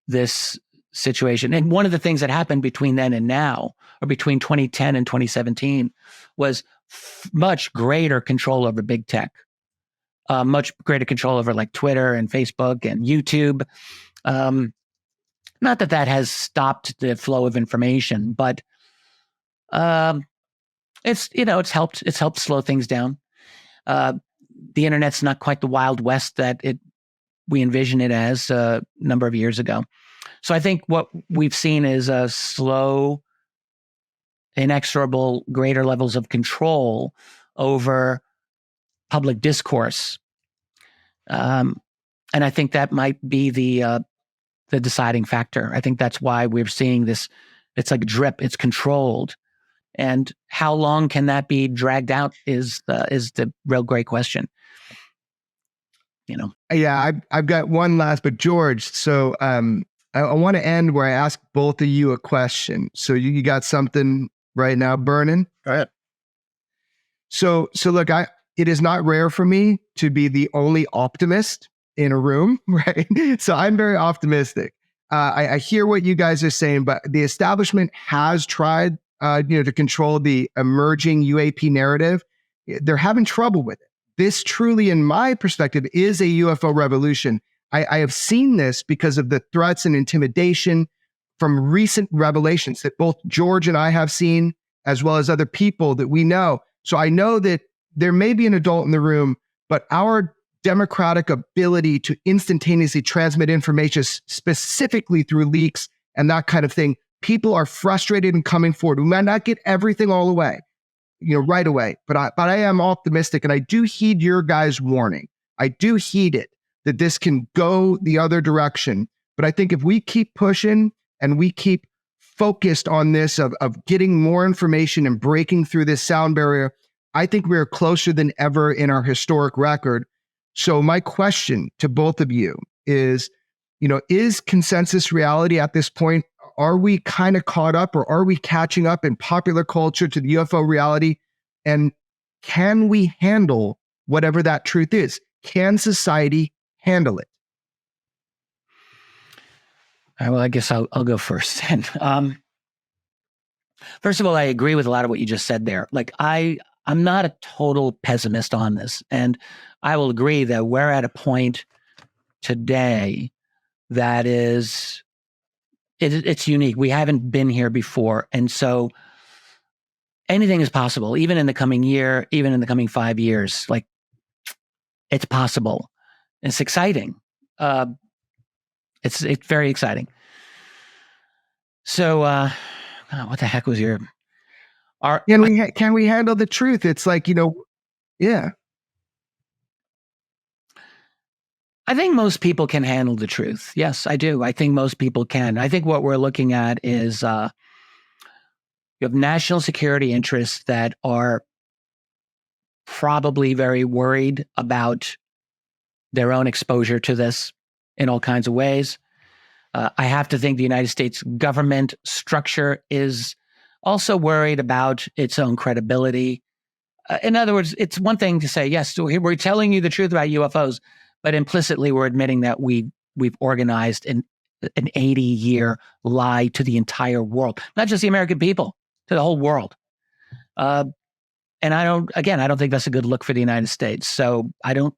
this situation. And one of the things that happened between then and now, or between 2010 and 2017, was much greater control over big tech, much greater control over like Twitter and Facebook and YouTube. Not that has stopped the flow of information, but it's helped slow things down. The internet's not quite the Wild West that we envisioned it as a number of years ago. So I think what we've seen is a slow, inexorable, greater levels of control over public discourse. And I think that might be the deciding factor. I think that's why we're seeing this. It's like a drip. It's controlled. And how long can that be dragged out is the real great question. Yeah, I've got one last, but George, so I want to end where I ask both of you a question. So you got something right now burning? Go ahead. So look, it is not rare for me to be the only optimist in a room, right? So I'm very optimistic. I hear what you guys are saying, but the establishment has tried, to control the emerging UAP narrative. They're having trouble with it. This truly, in my perspective, is a UFO revolution. I have seen this because of the threats and intimidation from recent revelations that both George and I have seen, as well as other people that we know. So I know that there may be an adult in the room, but our democratic ability to instantaneously transmit information, specifically through leaks and that kind of thing, people are frustrated and coming forward. We might not get everything all away, right away, but I am optimistic, and I do heed your guys' warning. I do heed it, that this can go the other direction. But I think if we keep pushing and we keep focused on this of getting more information and breaking through this sound barrier, I think we're closer than ever in our historic record. So my question to both of you is consensus reality at this point? Are we kind of caught up, or are we catching up in popular culture to the UFO reality? And can we handle whatever that truth is? Can society handle it? All right, well, I guess I'll go first. First of all, I agree with a lot of what you just said there. Like, I'm not a total pessimist on this. And I will agree that we're at a point today that is, it's unique. We haven't been here before. And so anything is possible, even in the coming year, even in the coming 5 years. Like, it's possible. It's exciting. It's very exciting. So, what the heck was your? Can we handle the truth? It's like, yeah. I think most people can handle the truth. Yes, I do. I think most people can. I think what we're looking at is you have national security interests that are probably very worried about their own exposure to this in all kinds of ways. I have to think the United States government structure is also worried about its own credibility. In other words, it's one thing to say, yes, so we're telling you the truth about UFOs, but implicitly we're admitting that we've organized an 80-year lie to the entire world, not just the American people, to the whole world. And I don't think that's a good look for the United States. So I don't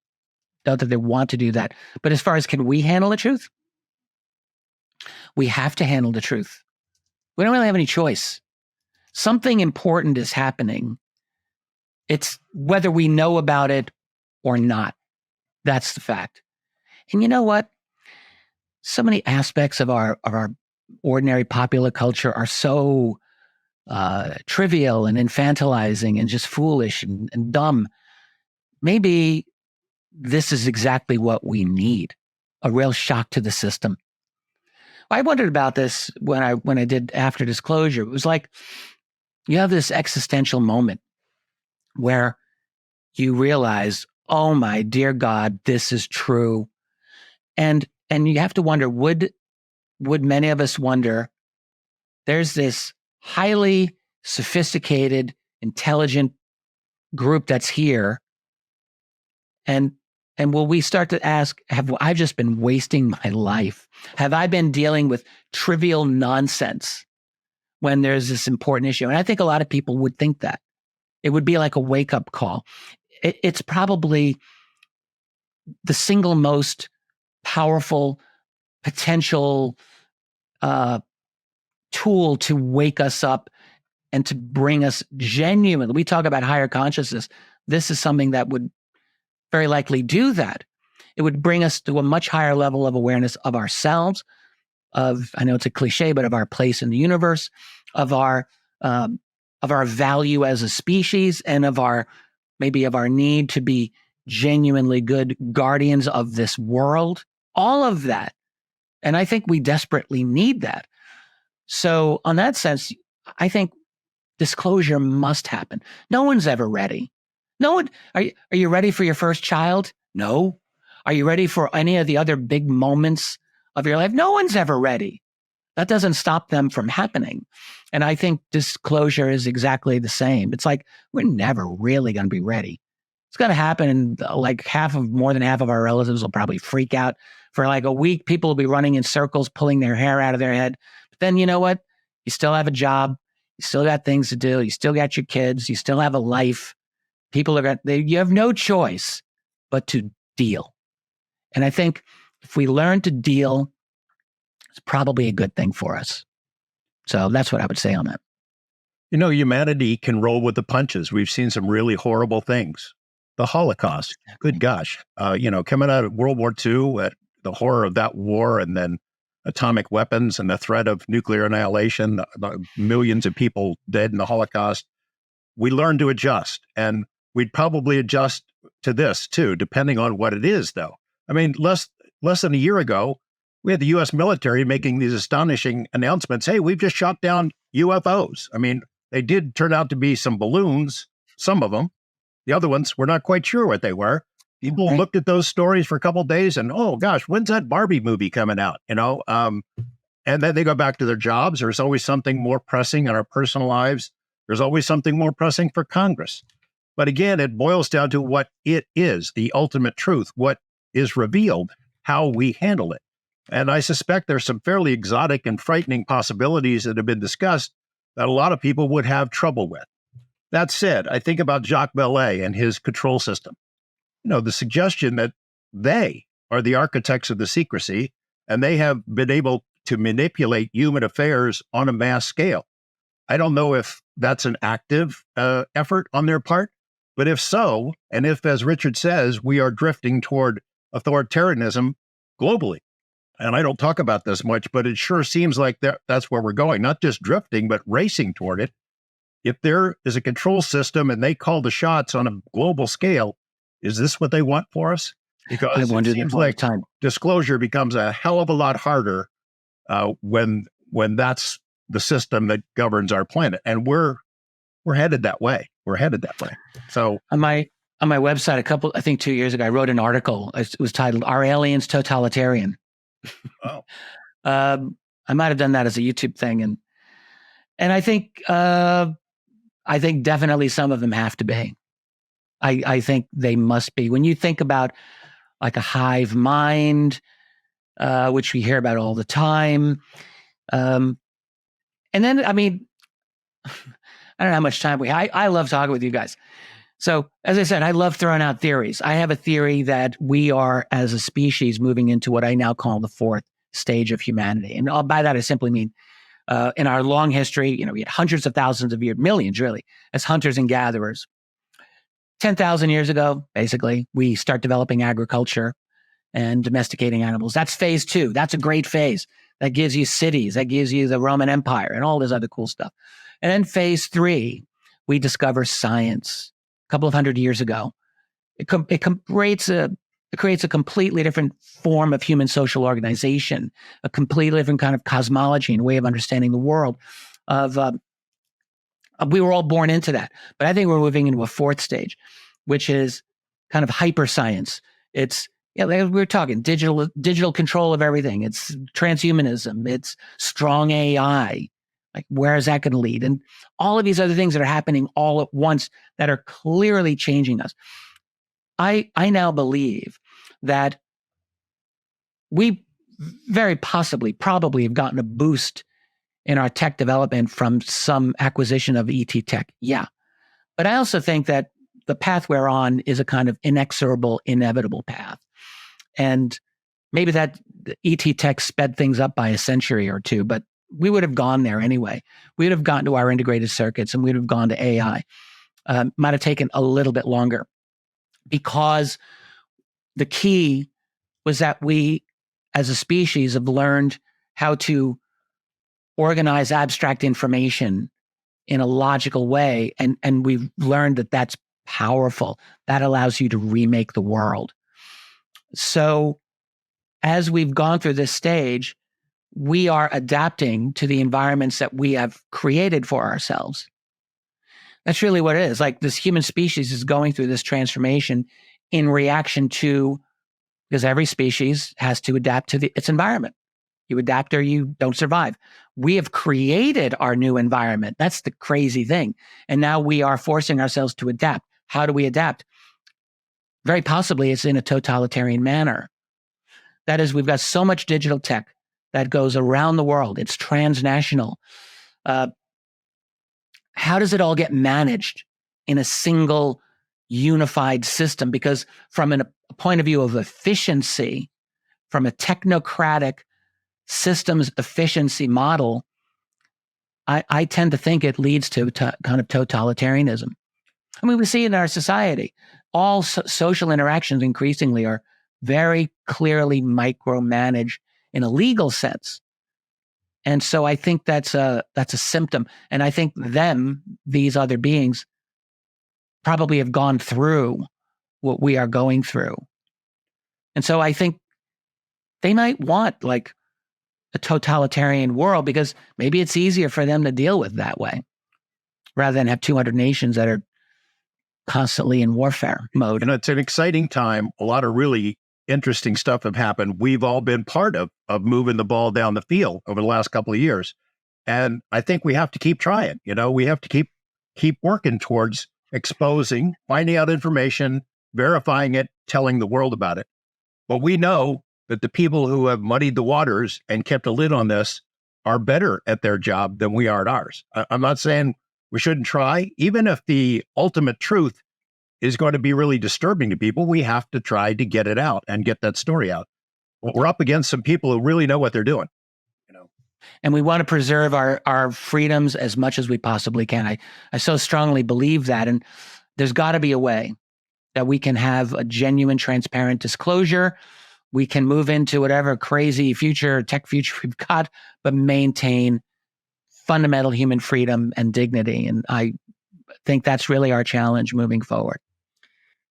that they want to do that. But as far as can we handle the truth? We have to handle the truth. We don't really have any choice. Something important is happening. It's whether we know about it or not. That's the fact. And you know what? So many aspects of our ordinary popular culture are so trivial and infantilizing and just foolish and dumb. Maybe this is exactly what we need, a real shock to the system. I wondered about this when I did After Disclosure. It was like you have this existential moment where you realize, oh my dear God, this is true. And you have to wonder, would many of us wonder, there's this highly sophisticated, intelligent group that's here, and will we start to ask, have I just been wasting my life? Have I been dealing with trivial nonsense when there's this important issue? And I think a lot of people would think that. It would be like a wake-up call. It's probably the single most powerful potential tool to wake us up and to bring us genuinely. We talk about higher consciousness. This is something that would very likely do that. It would bring us to a much higher level of awareness of ourselves, I know it's a cliche, but of our place in the universe, of our value as a species, and of our need to be genuinely good guardians of this world. All of that. And I think we desperately need that. So on that sense, I think disclosure must happen. No one's ever ready. No one. Are you ready for your first child? No. Are you ready for any of the other big moments of your life? No one's ever ready. That doesn't stop them from happening. And I think disclosure is exactly the same. It's like, we're never really going to be ready. It's going to happen, and like more than half of our relatives will probably freak out for like a week. People will be running in circles, pulling their hair out of their head. But then you know what? You still have a job. You still got things to do. You still got your kids. You still have a life. People you have no choice but to deal. And I think if we learn to deal, it's probably a good thing for us. So that's what I would say on that. You know, humanity can roll with the punches. We've seen some really horrible things. The Holocaust, good gosh, coming out of World War II, the horror of that war, and then atomic weapons and the threat of nuclear annihilation, millions of people dead in the Holocaust. We learned to adjust, and we'd probably adjust to this too, depending on what it is, though. I mean, less than a year ago, we had the U.S. military making these astonishing announcements. Hey, we've just shot down UFOs. I mean, they did turn out to be some balloons, some of them. The other ones, we're not quite sure what they were. People looked at those stories for a couple of days and, oh gosh, when's that Barbie movie coming out? And then they go back to their jobs. There's always something more pressing in our personal lives. There's always something more pressing for Congress. But again, it boils down to what it is, the ultimate truth, what is revealed, how we handle it. And I suspect there's some fairly exotic and frightening possibilities that have been discussed that a lot of people would have trouble with. That said, I think about Jacques Vallée and his control system. The suggestion that they are the architects of the secrecy, and they have been able to manipulate human affairs on a mass scale. I don't know if that's an active effort on their part, but if so, and if, as Richard says, we are drifting toward authoritarianism globally, and I don't talk about this much, but it sure seems like that's where we're going, not just drifting, but racing toward it. If there is a control system and they call the shots on a global scale, is this what they want for us? Because it seems like disclosure becomes a hell of a lot harder when that's the system that governs our planet, and we're headed that way. We're headed that way. So on my website, I think 2 years ago, I wrote an article. It was titled "Are Aliens Totalitarian?" Oh, I might have done that as a YouTube thing, and I think definitely some of them have to be. I think they must be. When you think about like a hive mind, which we hear about all the time, and then, I mean, I don't know how much time I love talking with you guys. So, as I said, I love throwing out theories. I have a theory that we are, as a species, moving into what I now call the fourth stage of humanity. And by that, I simply mean, in our long history, we had hundreds of thousands of years, millions really, as hunters and gatherers. 10,000 years ago, basically, we start developing agriculture and domesticating animals. That's phase 2. That's a great phase. That gives you cities. That gives you the Roman Empire and all this other cool stuff. And then phase 3, we discover science a couple of hundred years ago. It creates a completely different form of human social organization, a completely different kind of cosmology and way of understanding the world. We were all born into that. But I think we're moving into a 4th stage, which is kind of hyper science. It's, we're talking digital control of everything. It's transhumanism. It's strong AI. Like, where is that going to lead? And all of these other things that are happening all at once that are clearly changing us. I now believe that we very probably have gotten a boost in our tech development from some acquisition of ET tech. Yeah. But I also think that the path we're on is a kind of inexorable, inevitable path. And maybe that ET tech sped things up by a century or two, but we would have gone there anyway. We would have gotten to our integrated circuits and we'd have gone to AI. Might have taken a little bit longer because the key was that we, as a species, have learned how to organize abstract information in a logical way. And we've learned that that's powerful. That allows you to remake the world. So as we've gone through this stage, we are adapting to the environments that we have created for ourselves. That's really what it is. Like, this human species is going through this transformation in reaction to, because every species has to adapt to its environment. You adapt or you don't survive. We have created our new environment. That's the crazy thing. And now we are forcing ourselves to adapt. How do we adapt? Very possibly it's in a totalitarian manner. That is, we've got so much digital tech that goes around the world. It's transnational. How does it all get managed in a single unified system? Because from a point of view of efficiency, from a technocratic systems efficiency model, I tend to think it leads to kind of totalitarianism. I mean, we see it in our society. All social interactions increasingly are very clearly micromanaged in a legal sense. And so I think that's a symptom. And I think these other beings, probably have gone through what we are going through. And so I think they might want like a totalitarian world because maybe it's easier for them to deal with that way rather than have 200 nations that are constantly in warfare mode. And it's an exciting time. A lot of really interesting stuff have happened. We've all been part of moving the ball down the field over the last couple of years. And I think we have to keep trying. We have to keep working towards exposing, finding out information, verifying it, telling the world about it. But we know that the people who have muddied the waters and kept a lid on this are better at their job than we are at ours. I'm not saying we shouldn't try. Even if the ultimate truth is going to be really disturbing to people, we have to try to get it out and get that story out. We're up against some people who really know what they're doing. And we want to preserve our freedoms as much as we possibly can. I so strongly believe that. And there's got to be a way that we can have a genuine, transparent disclosure. We can move into whatever crazy tech future we've got, but maintain fundamental human freedom and dignity. And I think that's really our challenge moving forward.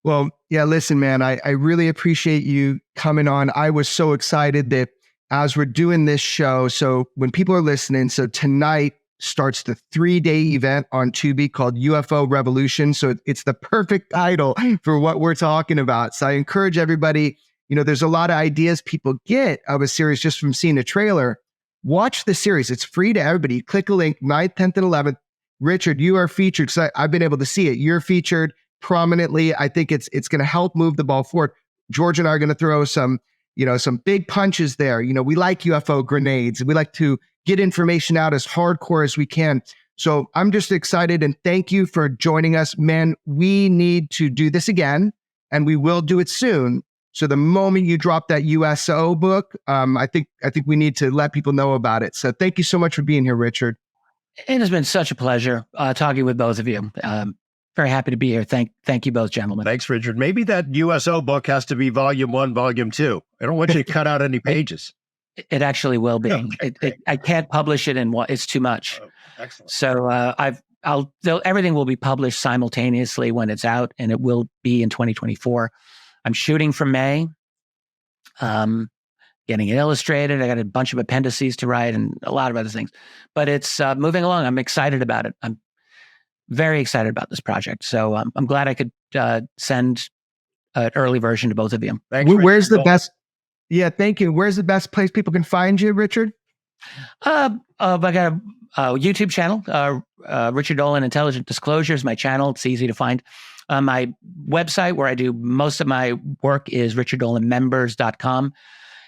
Well, yeah, listen, man, I really appreciate you coming on. I was so excited that as we're doing this show, so when people are listening, so tonight starts the 3-day event on Tubi called UFO Revolution. So it's the perfect title for what we're talking about. So I encourage everybody, there's a lot of ideas people get of a series just from seeing a trailer. Watch the series. It's free to everybody. Click a link, 9th, 10th, and 11th. Richard, you are featured. So I've been able to see it. You're featured prominently. I think it's going to help move the ball forward. George and I are going to throw some big punches there. We like UFO grenades. We like to get information out as hardcore as we can. So I'm just excited and thank you for joining us, man. We need to do this again and we will do it soon. So the moment you drop that USO book, I think we need to let people know about it. So thank you so much for being here, Richard. It has been such a pleasure talking with both of you. Very happy to be here. Thank you both, gentlemen. Thanks, Richard. Maybe that USO book has to be volume 1, volume 2. I don't want you to cut out any pages. It actually will be. Okay. I can't publish it in what it's too much. Excellent. So everything will be published simultaneously when it's out, and it will be in 2024. I'm shooting for May. Getting it illustrated. I got a bunch of appendices to write and a lot of other things, but it's moving along. I'm excited about it. I'm very excited about this project. So I'm glad I could send an early version to both of you. Thanks, Where's Richard. the best? Yeah, thank you. Where's the best place people can find you, Richard? I got a YouTube channel. Richard Dolan Intelligent Disclosure is my channel. It's easy to find. My website where I do most of my work is richarddolanmembers.com.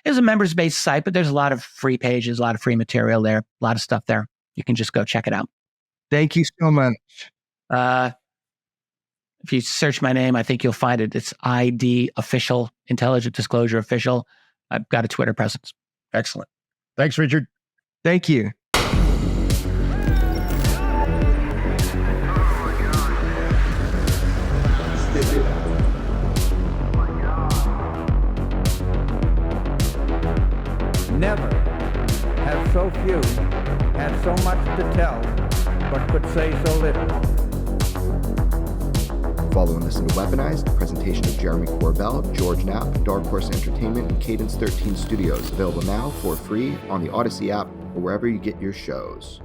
It's a members-based site, but there's a lot of free pages, a lot of free material there, a lot of stuff there. You can just go check it out. Thank you so much. If you search my name, I think you'll find it. It's ID Official, Intelligent Disclosure Official. I've got a Twitter presence. Excellent. Thanks, Richard. Thank you. Never have so few had so much to tell, but could say so little. Follow and listen to Weaponized, a presentation of Jeremy Corbell, George Knapp, Dark Horse Entertainment, and Cadence 13 Studios. Available now for free on the Odyssey app or wherever you get your shows.